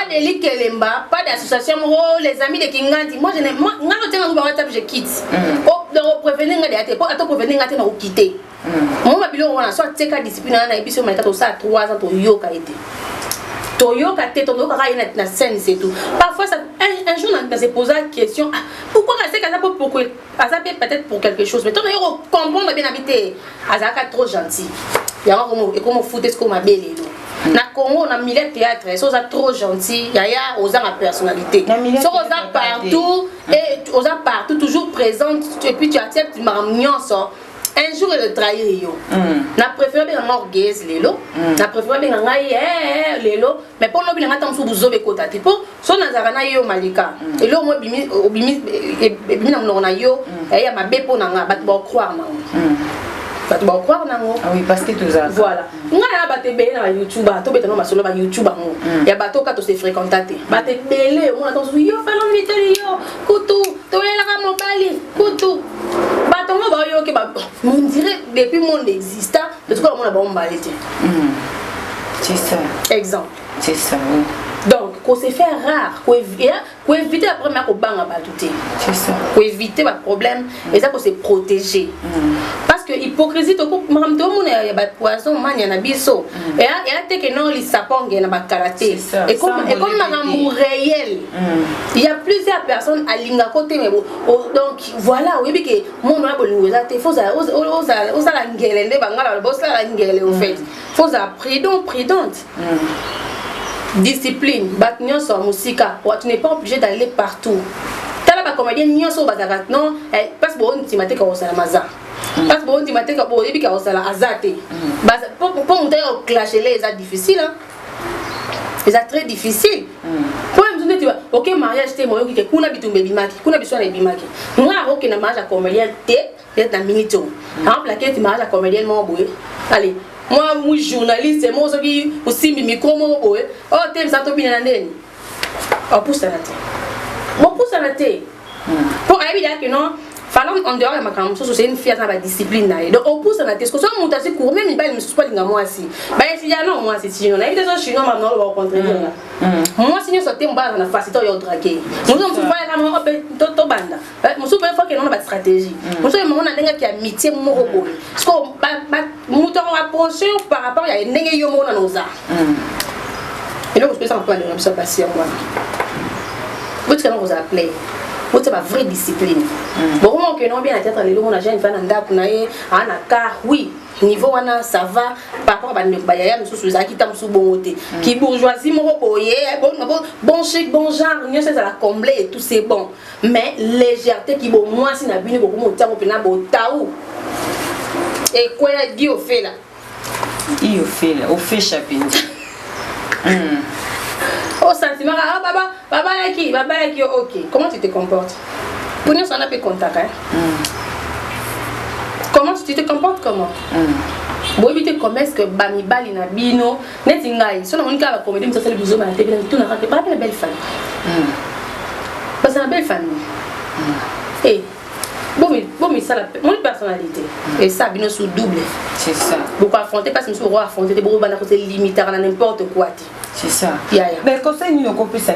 de lit kelemba pas d'association les amis de Kingandi moi je n'ai moi quand on WhatsApp je quitte oh prévenir nga de pour attendre prévenir nga te na quitter moi ma bilo on a soit teka discipline na ebiso ma to ça 3 ans to yoka été Toyoka tête on aura une na scène c'est tout parfois ça un jour on s'est posé la question pourquoi rester comme ça pourquoi ça peut-être pour quelque chose mais toi on comprend bien habité azaka trop gentil il y a comment foutre ce qu'on m'a belé na Congo on a milieu théâtre ça c'est trop gentil yaya aux a personnalité ça aux a partout et aux a partout toujours présente et puis tu acceptes marmion ça un jour il trahir yo na préféré bien orgueil lelo na préféré bien ngai lelo mais pour no bien ngata msu buzobe kota tipo so na zakana yo malika et lo mo bimi na mnona na yo ya mabe po na nga bat ba croire na bat ba croire na ngo
oui parce que tout ça
voilà ngala baté be na YouTube to betano masolo ba YouTube ngo ya bato ka to se fréquentate baté belé mo na to yo falon viteli yo kutu to lela ka mobali kutu batongo ba yo ke ba on dirait depuis mon existant de tout cas on a bon balité
c'est ça
exemple
c'est ça
donc qu'on se fait rare qu'on éviter la première qu'on bang à batouter
c'est ça
qu'on éviter le problème et ça qu'on se protéger parce que hypocrisie tout le monde il y a des poissons man il y en a biso et il y a non les sapons il y a des karaté et comme un amour réel il y a plusieurs personnes à l'inga côté mais donc voilà oui que mon nom est ça il faut ça osa la ngele ne bangala le boss la ngele au fait faut ça prudente discipline batnyo sur musika tu n'es pas obligé d'aller partout tala ba comédien nyo so bazaka non parce que bon timate ka osala maza parce que bon timate ka bo yebi ka osala azate pour monter au clasher les est difficile hein c'est très difficile pour me dire OK mariage te moyo ki kuna bitumbe bimaki kuna biswa na bimaki nga OK na mariage comédien te na minito en plaquette mariage comédien mo boye allez moi journaliste moi qui aussi micro mo boye oh te ça to bien na ndeni on pousse à la tête bon pousse à la tête pour évidemment que non fallant en dehors de ma caméra c'est une fière dans la discipline donc on pousse à la tête parce que ça monte assez court même il pas me pas linga moi aussi bah si ya non moi c'est chinois na évidemment chinois maintenant on va rencontrer moi si nous sortons on va faciliter au draguer nous on se fait comme on to banda nous se fait fois que non pas stratégie nous se on a denga qui amitié mo robo parce que mouton approcher par rapport à denga yo mo na noza et donc je peux ça pas de ça passer moi vous que nous vous appeler c'est ma vraie discipline bon moi que non bien la tête les on a déjà une fan anda kunaye ana car oui niveau wana ça va par rapport à ba yaya mususu za kita musu bongote qui bourgeoisie mo boye bon chic bon genre ni ça la combler et tout c'est bon mais légèreté qui bon moi si na bini beaucoup monter ko pena bo taou et quoi dit au fait là
il au fait chapindi
au sentiment ah baba yaki OK comment tu te comportes pour nous on a pas contact hein comment tu te comportes comment bon éviter commerce que bami bali na bino neti ngai so na monika ba comédie ça c'est le besoin na télé tout na raté pas la belle famille parce que la belle famille et bon ça la mon personnalité et ça bino sous double
c'est ça
beaucoup affronter parce que nous affronter des beaucoup bana côté limiter à n'importe quoi
C'est ça.
Yeah.
Mais conseil nous copie ça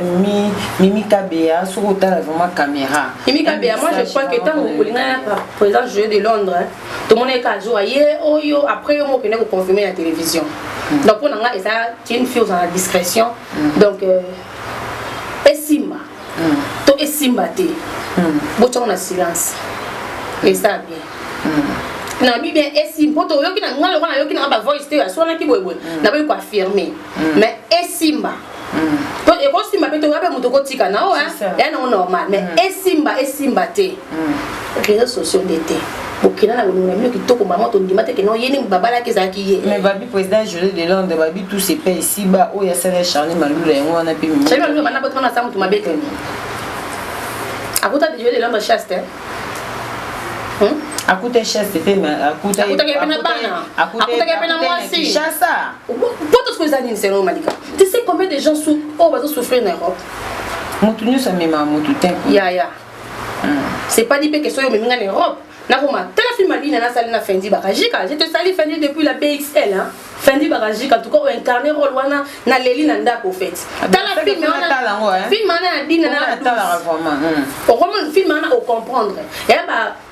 Mimi Kabea sur autant vraiment caméra.
Mimi Kabea, moi je crois que tant que les président du jeu de Londres, tout le monde est à jour hier, après on peut confirmer la télévision. Donc pour nous ça c'est une fille dans la discrétion. Donc Esimba. To Esimba te. Boton na silence. Et ça bien. Na bi bien Esimba to yo ki na ngalo na yo ki na ba voice te so na ki boy na ba ko affirmer. Mais Esimba et quand Simba peut te rappeler mon tokotika na o hein et non normal mais Esimba te réseaux sociaux d'été bokina na bongo na kitoko maman to ndima te ke non yeni babala ke zaki ye
mais babi président Jolé de Londres babi tous ces pays ici ba o ya sala Charlie Malula yango wana pe mi
Charlie Malula mana botona sa mutu mabeke akuta de Jolé de Londres chaste
akuta chaste te mais akuta
ke pena bana akuta ke pena mwasi chassa poto ce que ça dit c'est non malika tu sais combien de gens va souffrir en Europe
mutu nyusa mema mutu tempo
ya c'est pas dit que so yo meminga en Europe na koma tala film ali na sali na Fendi Barajika je te sali Fendi depuis la BXL hein Fendi Barajika en tout cas incarner rôle wana na leli na ndako fait tala film wana film wana na dina na
tala
vraiment film wana au comprendre et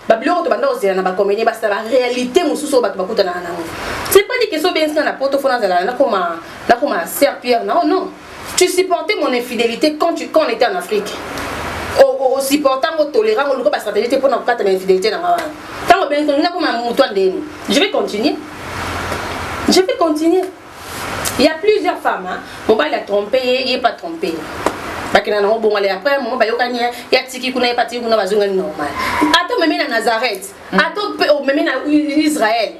ba biloko to banda ozela na ba comédie ba sa réalité mususu ba bakuta na nango c'est pas dit que so bien na poto fona zala na koma serpillère non tu supportais mon infidélité quand on était en Afrique au supportant au tolérant au logo ba stratégie pour na kata na infidélité na mawa tant bien que na koma mutu ndeni je vais continuer il y a plusieurs femmes hein mon ba la trompé il est pas trompé bakina na bon aller après moment ba yokani ya tiki kuna epati kuna bazunga normal ato meme na Nazareth ato meme na Israël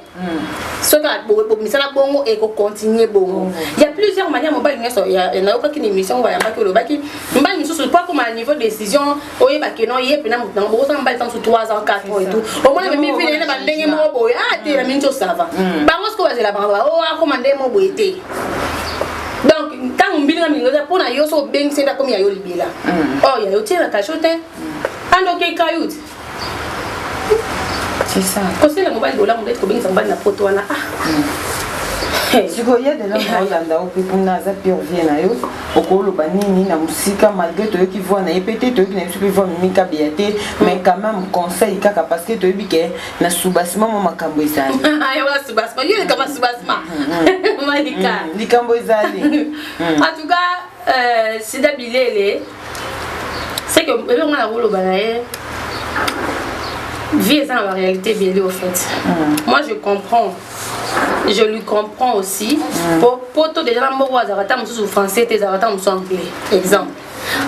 ce que bo misala bongo et ko continuer bongo il y a plusieurs manières mobile ngeso ya na yokaki ni mission ba yamba ke lo baki mbali misusu pas comme à niveau décision oye bakeno ye pena mutu bo sa mbali tant sur 3 ans 4 ans et tout au moins meme fille na ba ndenge mo boy te la minto ça va ba ngosko ba zela ba o akomande mo boyete. Donc, quand on bilingue mingoza pour na yo so beng c'est comme ya yo libela. Oh ya yo tiens la cachote. Ando ke kayut.
C'est ça.
Quand c'est le mobile dollar on peut beng ça na photo wana ah.
Si ko ya de la Hollande au pe kuna za pire vie na yo okolo banini na musika malgré to qui voit na epete to qui na super voit Mimi Kabea mais quand même conseil kaka parce que to bike na subasima mama makambo ezali.
Ah yo subasima yo kama subasima. Malika.
Likambo ezali.
En tout cas Sida Bilele c'est que on a rôle banaye vie ça dans la réalité bien au fait. Moi je comprends. Je lui comprends aussi. Pour tout déjà, je suis français, je suis anglais. Exemple.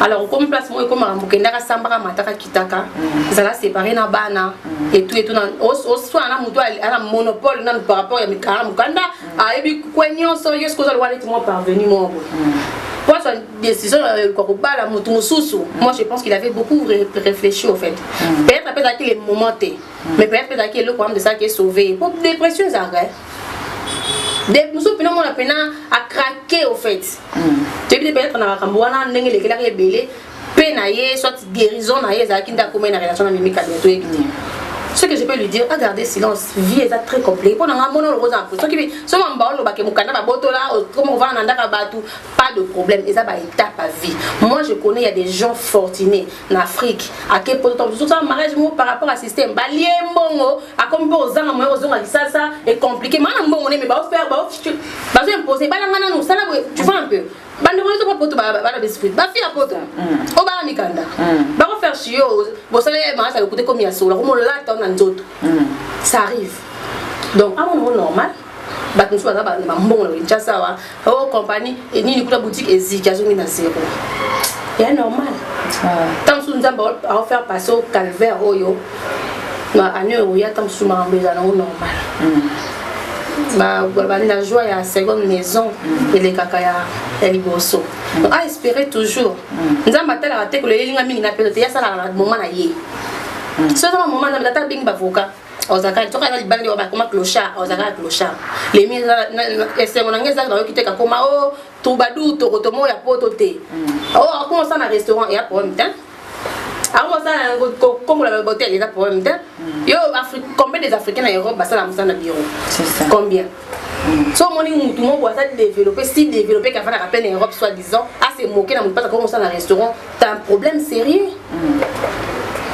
Alors, comme place, moi, comme je suis Sambara, Mataka, Kitaka, je suis séparé na bana et tout. Soit un monopole par rapport à mes carams, et puis, quand on sort, je suis parvenu. Pour sa décision, moi je pense qu'il avait beaucoup réfléchi au fait. Peut-être qu'il est momenté, mais peut-être qu'il est le problème de ça qui est sauvé. Pour dépression, ça arrête. Nous sommes à craquer au fait. Tu peux peut-être dans la camboana, n'engue les gars rebelles, penailler, soit guérison, naïe, ça qui n'a comme une relation avec Mimi Kabea. Ce que je peux lui dire, regardez silence, vie est très compliquée. Pour nous, on a le rose en plus. Ce qui veut, si on va au bac, on va boto là, comme on va en andaka batou, pas de problème. Et ça va étape à vie. Moi, je connais, il y a des gens fortunés en Afrique. À quel point tout ça, mariage par rapport à système, balié mongo, à comme pour aux ans, ça est compliqué. Maintenant, bon, on est mais bah faire, bah imposer, bah là, nous, ça là, tu vois un peu. Bande de pas poto ba biscuit ba fi apoto o ba mikanda ba ko faire chio bo ça ça le côté comme il y a solo comme là ton nzoto ça arrive donc à mon normal ba nous soit ba mbongo le chasa wa o compagnie et ni kuta boutique eziki azongi na zéro et normal tant sous nzamba à faire passer au calvaire oyo na anyo ya tant sous ma mbeza na normal la joie à la seconde maison et les kakaya et les bossos. À espérer toujours. Nous avons battu la tête que les lignes mini n'a pas été à ça à moment là y. Ce moment là la table bing bavoka. Ozaka tu as les bandes comme clochard, ozaka clochard. Les mises c'est mon anglaise dans qui te comme oh toubadou tokotomo ya pototé. Oh comment ça dans restaurant et à problème temps. Alors ça comme la beauté les a problème temps. Yo combien des Africains en Europe ça la musa na bureau. C'est ça. Combien? So mon tout le monde voit ça développer, si développer qu'à faire la peine en Europe soi-disant, à se moquer dans mon pas comment ça dans un restaurant, t'as un problème sérieux.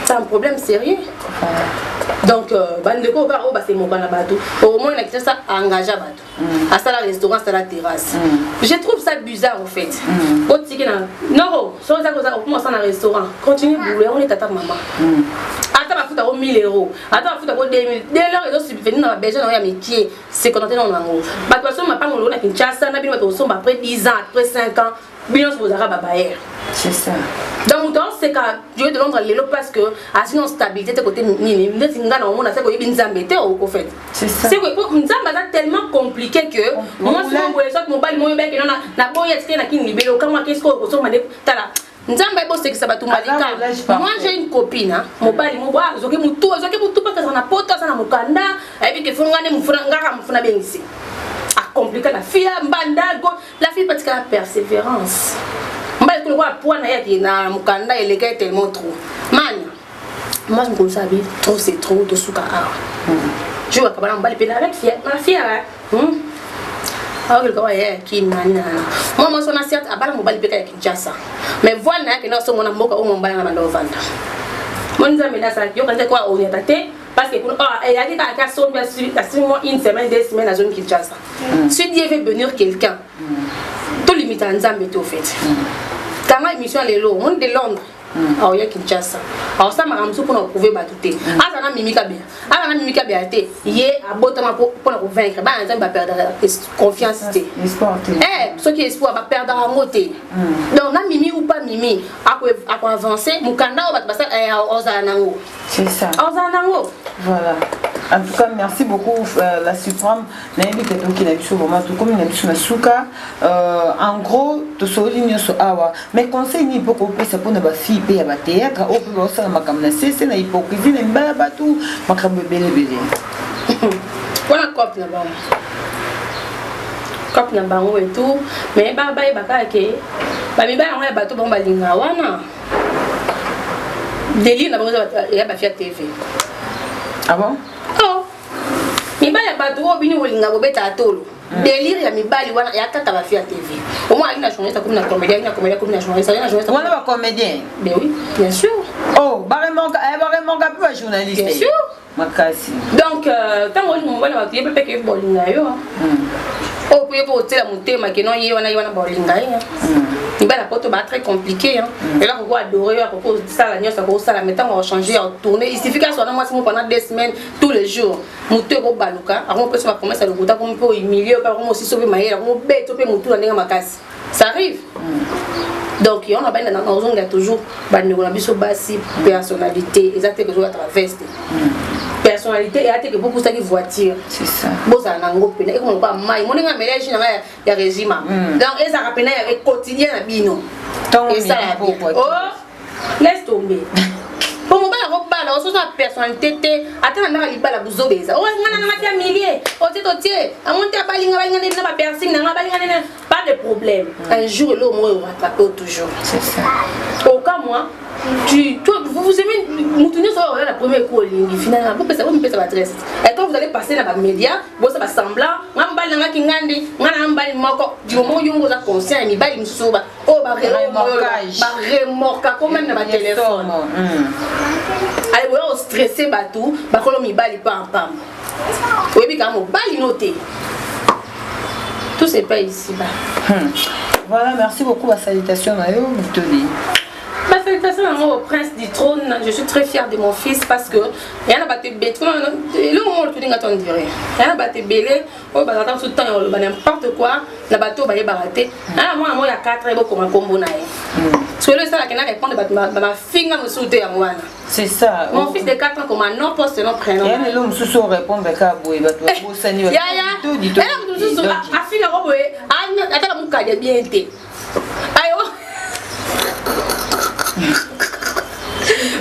C'est un problème sérieux. Donc, bandeko va au c'est mon bateau. Au moins, il a ça engagé à bateau. À ça, le restaurant, c'est la terrasse. Je trouve ça bizarre, en fait. Non, si on commence dans un restaurant, continue à bouler, on est à ta maman. Attends, ma fout à 1000 euros. Attends, ma fout à 2000. Dès lors, ils ont subvenu dans la Belgique, dans le métier. C'est qu'on entend dans le mango. Bah, de toute façon, ma part, on l'a fait Kinshasa, on a après 10 ans, après 5 ans, bien, on va babayer.
C'est ça.
Donc, c'est que Dieu de Londres, parce que, sinon, stabilité, de côté, ni au fait. C'est ça. C'est que c'est tellement compliqué que moi, si je voulais sortir mon bal, mon bec, on a beau y être qui est libéré, quand moi, qu'est-ce qu'on a dit, c'est que ça va tout mal. Moi, j'ai une copine, mon bal, mon bois, je vais tout parce que ça n'a pas de temps, ça n'a pas de temps, et puis que faut gagner mon frère, bien ici. À compliquer la fille, la fille parce qu'elle a persévérance. Je vois point na mukanda et les gars tellement trop. Man, moi je me connais ça bien, trop c'est trop de souka. Je vois comment on va le pédaler avec fille, ma fille. Alors que quoi qui nana. Moi moi son assiette à bala mobile pédaler avec Kinshasa. Mais voilà que nous sommes en mboka au mobile na ndo vanda. Mon nzambe na ça yo quand quoi on est até parce que il a dit qu'à son bien sûr à 6 mois une semaine 2 semaines à zone Kinshasa. Si Dieu veut bénir quelqu'un, tout limite à nzambe tout fait. Quand ma émission est là, on est de Londres. Alors il y a Kinshasa. Alors ça m'a ramené pour nous prouver batouté. Ah ça n'a mimika bien. Ah ça n'a mimika bien été. Hier à botement pour nous vaincre. Bah on va perdre confiance. Ce qui est espoir va perdre en côté. Donc na mimi ou pas mimi, à quoi avancer, mukanda ou passer aux anango.
C'est ça.
Aux anango.
Voilà. En tout cas, merci beaucoup la Suprême. N'invite pas qui n'a eu vraiment tout comme il a eu sur Masuka. En gros, tout ce qui est sur Awa. Mais conseil ni pour qu'on puisse pour ne pas fier payer à théâtre. Au plus gros ça ma caméra c'est la hypocrisie n'est pas bateau. Ma caméra belle.
Voilà cop là-bas. Cop là-bas et tout. Mais bah que bah mi bah on est bateau bon balinga wana. Délire na besoin il y a ba fiat TV.
Ah bon?
Oh, mibali bateau bini wolinga bobeta atolo. Délire ya mibali wana ya kata ba fiat TV. Au moins il a journaliste comme na comédien, comme na journaliste, il a journaliste.
On est comédien.
Ben oui, bien sûr.
Oh, vraiment pas journaliste.
Bien sûr.
Makasi.
Donc tant que on va il peut pas que bolinga yo. Oh, pour te la monter ma que non y wana bolinga ya. Il va la porte très compliqué hein. Et là on va adorer à propos de ça la nuit ça va ça la maintenant on va changer en tourner. Il suffit qu'à soit moi pendant 2 semaines tous les jours. Monter au baluka, alors on peut se commencer à le bout comme peut humilier pas comme aussi sauver maïla, on bête peut monter dans ma casse. Ça arrive. Donc on a bien dans on a toujours on a biso basi personnalité exactement que je traverse. Personnalité et atte que beaucoup ça qui voiture. C'est ça. Bon ça nango pena et comme pas mai mon nga mélange na ya régime. Donc et ça rappelle avec quotidien na bino. Et ça oh laisse tomber. Pour mon bala roba là on sa personnalité té attends na libala buzobeza. Oh ngana na matia millier. Oh tie a monter balinga na ba piercing na balinga pas de problème. Un jour l'eau moi on va attraper toujours. C'est ça. Au cas moi vous aimez nous tenir sur la première cour finalement vous pensez vous me adresse et quand vous allez passer dans les médias vous ça va semblant ngambali nga kingandi ngana ngambali moko du moment où vous êtes conscient mi bali msuba oh ba remorquage comme même dans le téléphone allez vous stressé batou ba kolo mi bali pam pam oui bi quand bali noté tout c'est pas ici bas
voilà merci beaucoup la salutation Mayo Mutoli.
Ma salutation au prince du trône, je suis très fière de mon fils parce que il y a battu bête, le moment tout dingue dirait. Il y a battu belé, oh bah attends tout le temps n'importe quoi, la bateau va y barater. Ah moi il y a 4 et beaucoup comme combo naï. Parce que le ça la qui répond de ma fille me souder à moi. C'est ça. Mon fils de 4 ans comme un nom poste non prénom. Il y a l'homme sous répond avec un boy bateau beau seigneur. Ya ya. Tout dit tout. Elle sous a fille la robe attends mon cas bien été. Ayo.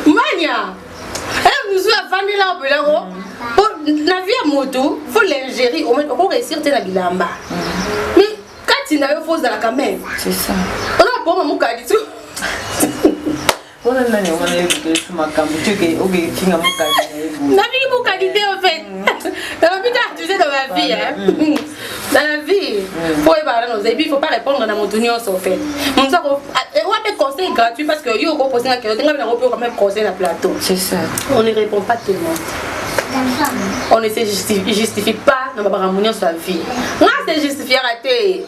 Mania, elle nous a vendu là au Belaro. La vie à moto, faut l'ingérer. On va réussir à la bilamba. Mais quand il n'a pas fausse dans la caméra, c'est ça. On a pas mon cas du tout. On a eu ma qualité en fait. Tu sais, dans la vie, hein. Dans la vie, faut évaluer nos épices, il ne faut pas répondre à mon tournure en fait. On a des conseils gratuits parce que yo ko poser na question, on a quand même conseil na plateau. C'est ça. On ne répond pas tout le monde. On ne se justifie pas dans ma ramonner sur la vie. Moi c'est justifier raté.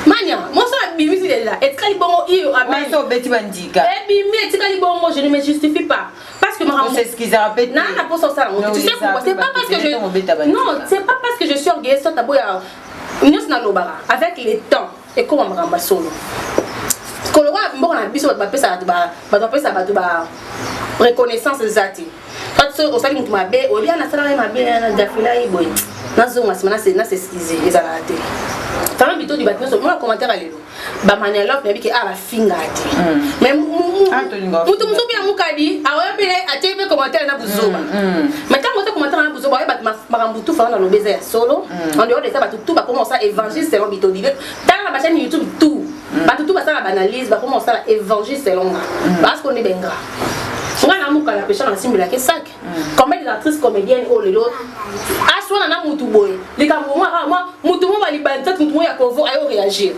Mania, moi ça bimi c'est là. Et quand il bon il amène
so beti bandika.
Et bimi et quand il bon moi je ne me justifie pas parce que ma ramonner
c'est ce qu'ils ont répété.
Non, on a pas ça. Tu sais pourquoi? C'est pas parce que je non, c'est pas parce que je suis orgueilleuse ça taboya. Avec les temps et comment me ramba solo. Quand le roi bon na biso ba pesa ba reconnaissance zati. Quand ce au sali mutu mabe, o bien na sala mabe na dafila iboy. Na zo masina c'est skizi ezalate. Tant bito du battement sur moi commentaire à l'élo. Ba manialof na biki ala fingati. Mais mutu bien mukadi, awa pele atebe commentaire na buzoba. Mais quand on commentaire na buzoba, ba marambutu fa na lobeza solo. En dehors de ça, ba tout ba commencer à évangile selon bito dit. Dans la chaîne YouTube tout. Ba tout ba ça la banalise, ba commencer à évangile selon parce qu'on est bengra. On a un la pêche dans la simule qui sac. Combien d'actrices comédiennes oh les autres. Ah soit on a mutu boy. Les gars moi mutu moi va li banta mutu moi ya convo ayo réagir.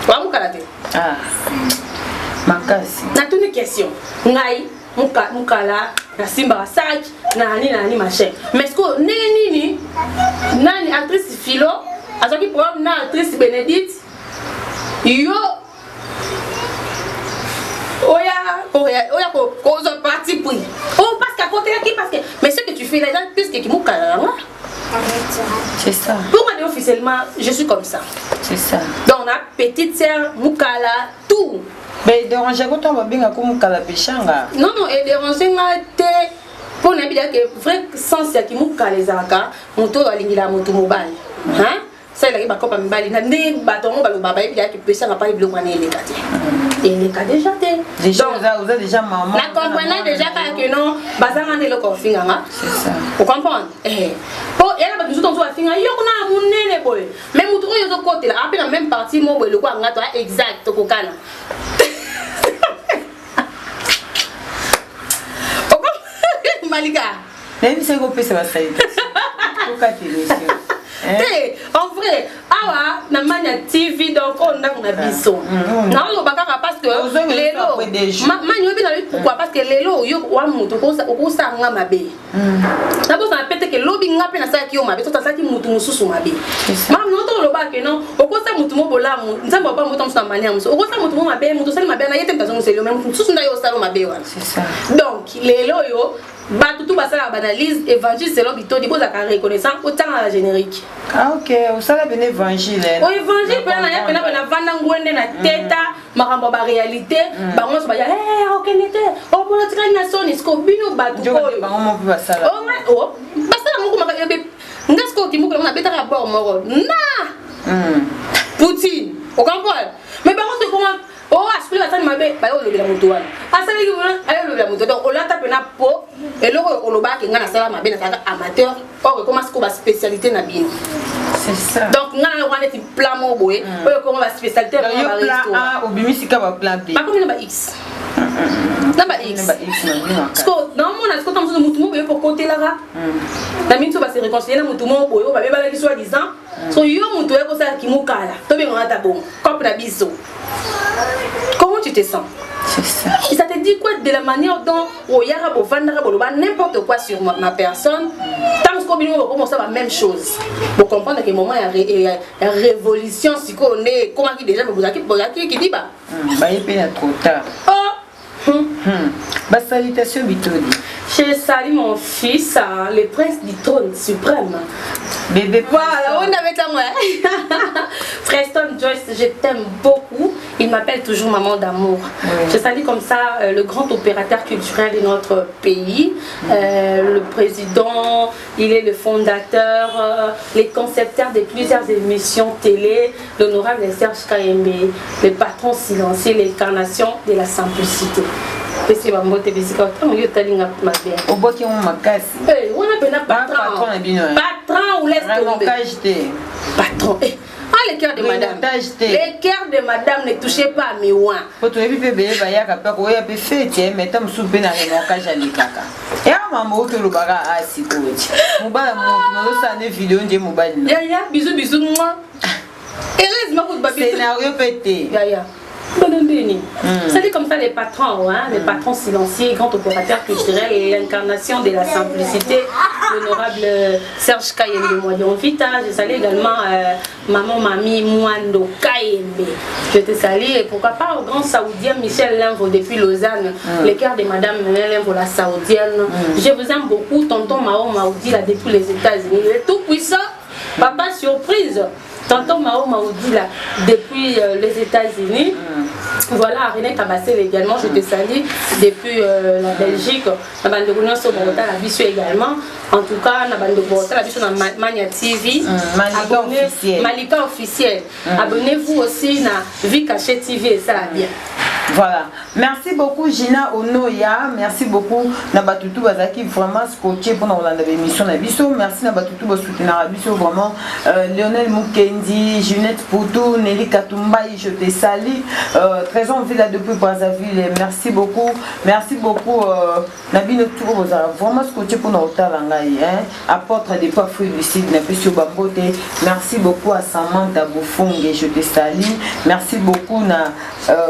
Wa mukalate. Ah. Makasi. Na toute une question. Ngai mukala na simba sac nani machin. Mais est-ce que nini nani actrice philo azaki problème na actrice Bénédicte. Yo Oya cause parti pris. Oh parce qu'à côté qui parce que mais ce que tu fais là plus que qui mou kala. C'est ça. Pour moi officiellement, je suis comme ça. C'est ça. Donc on a petite sœur mukala tout. Mais déranger quand on va bien comme mukala pechanga. Non et déranger ngate pour na bien que vrai sens qui mukala zaka, moto alingila moto mobile. Hein? Ça il a pas comme mbali na ndé batongo balo baba et bien que pechanga pas bilo kwané les kati. Et les cas déjà déjà vous avez déjà maman. La comprenez déjà que non, bazanga ne le confinga. C'est ça. Vous comprenez? Pour elle va toujours à finir. Yo na munene boy. Même mutu yo zo côté là, après la même partie mo boy le quoi ngato exact ko kana. Malika. Même si vous pèse va saïd. Pourquoi tu le sais? En vrai, awa na mania TV donc on a biso. Non lo bakaka parce que lelo manyo bi na pourquoi parce que lelo yo wa mutu ko sa nga mabe. Na bo sa pete que lobi nga pe na sa ki yo mabe to sa ki mutu mususu mabe. Mam no to lo ba ke non o ko sa mutu mo bola mu nzamba ba mutu sa mania musu o ko sa mutu mo mabe mutu sa mabe na yete mtazo muselo même mutu nda yo sa lo mabe wa. C'est ça. Donc lelo yo ba tout basa la banalise évangile selon bito di boza ka reconnaissant autant à la générique. Ah OK, o sala ben évangile. O évangile pe na ya pe na vanda ngwende na teta makambo ba réalité ba mo so ba ya OK nete o politique na son isko bino ba tout ko ba mo pe basala. Oh basala mo ko maka ebe ngasko ki mo ko na beta rapport mo na Poutine o comprendre mais ba mo se comment oh aspect la tane mabe ba yo le la moto wana asali ki bona ayo le la moto donc on la tape na po et là on lo ba ke ngana sala mabe na saka amateur or comment ko ba spécialité na bino c'est ça donc ngana wana ti plan mo boy o ko ba spécialité na ba resto ah obimisi ka ba plan B ba ko na ba X na X parce que dans mon asko tam so mutu mo be pour côté là na minto ba se réconcilier na mutu mo boy o ba be ba la ki soit disant so yo mutu e ko sa ki mukala to be ngata bon comme na biso. Comment tu te sens? C'est ça. Et ça te dit quoi de la manière dont Oyara Bovandara Boloba n'importe quoi sur ma personne? Tant que nous commençons la même chose. Pour comprendre que moment il y a révolution si on est comment qui déjà qui dit bah. Bah il est trop tard. Oh. Bah salutations Bitoni. Je salue mon fils, le prince du trône suprême. Bébé. Voilà, on avait ta moi. Preston Joyce, je t'aime beaucoup. Il m'appelle toujours maman d'amour. Oui. Je salue comme ça le grand opérateur culturel de notre pays. Le président, il est le fondateur, les concepteurs de plusieurs émissions télé, l'honorable Serge Kayembe, le patron silencieux, l'incarnation de la simplicité. Pesi ba mbote bisika otango yo talinga mabe. Oboki mo makasi. On a pena patron. Patron ou laisse tomber. Patron. Ah les cœurs de madame. Les cœurs de madame ne touchaient pas à Miwa.
Quand tu as vu bébé, il y a un peu de fête, mais tu as soupé dans les montages à l'Ikaka. Et à maman, tu le bagas à Sikochi. Mouba, mon vidéo de Mouba.
Yaya, bisous, moi. Heureusement, vous avez
scénario pété.
Yaya. C'est comme ça les patrons, hein, les patrons silencieux, grands opérateurs culturels, l'incarnation de la simplicité, l'honorable Serge Kayembe Moyon Vita. Je salue également maman, mamie, Mwando Kayembe. Je te salue et pourquoi pas au grand saoudien Michel Limvo depuis Lausanne, les cœurs de madame Limvo la saoudienne. Je vous aime beaucoup, tonton Mao Maoudi là depuis les États-Unis. Il est tout puissant, papa surprise. Tonton Mao Maoudi là depuis les États-Unis. Voilà, René Tabassel également, je te salue depuis la Belgique. La bande de Gounon sur Borota, la Bissou également. En tout cas, la bande de Borota, la Bissou dans Mania TV. Malika officiel. Abonnez-vous aussi à Vie Cachée TV et ça va bien.
Voilà. Merci beaucoup Gina Onoya. Merci beaucoup Nabatutu Bazaki vraiment scotché pour l'émission Nabiso. Merci Nabatutu Bazoutina Nabiso vraiment. Lionel Mukendi, Junette Poutou, Nelly Katumbaï, je te salue. Trésor Villa depuis Brazzaville. Merci beaucoup. Merci beaucoup Nabino Tour vraiment scotché pour notre langaï. Apôtre des pas fruits du site Nabisio Bambote. Merci beaucoup à Samantha Boufongue, je te salue. Merci beaucoup na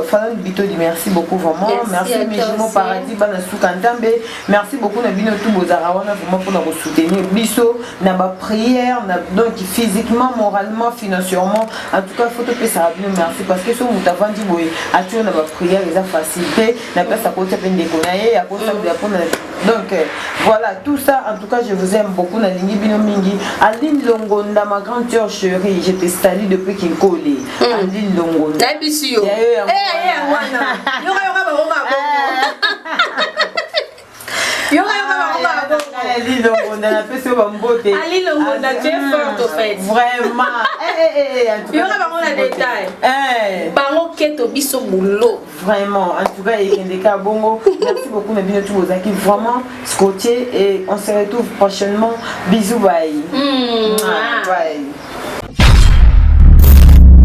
Fallon Bito. Merci beaucoup vraiment. Merci Mijimo Paradis Bana Soukantambe. Merci beaucoup Nabino Toubozarawana vraiment pour nous soutenir. Bisso, Naba prière, donc physiquement, moralement, financièrement. En tout cas, il faut te payer ça. Merci parce que ce que nous avons dit, à tout Naba prière, les a facilité. La place à côté de déconner, à côté de donc voilà, tout ça, en tout cas, je vous aime beaucoup. Nalingi Bino Mingi. Aline Longonda, ma grande sœur chérie, je te salue depuis Kinkoli. Aline Longonda.
Bisous.
Ali Longonda, tu es forte au fait. Vraiment.
Il y aura vraiment la détail. Bango keto biso boulot.
Vraiment. En tout cas, Yekendeka Bongo. Merci beaucoup Nabino Toubozaki. Vraiment scotché et on se retrouve prochainement. Bisous, bye.
Bye.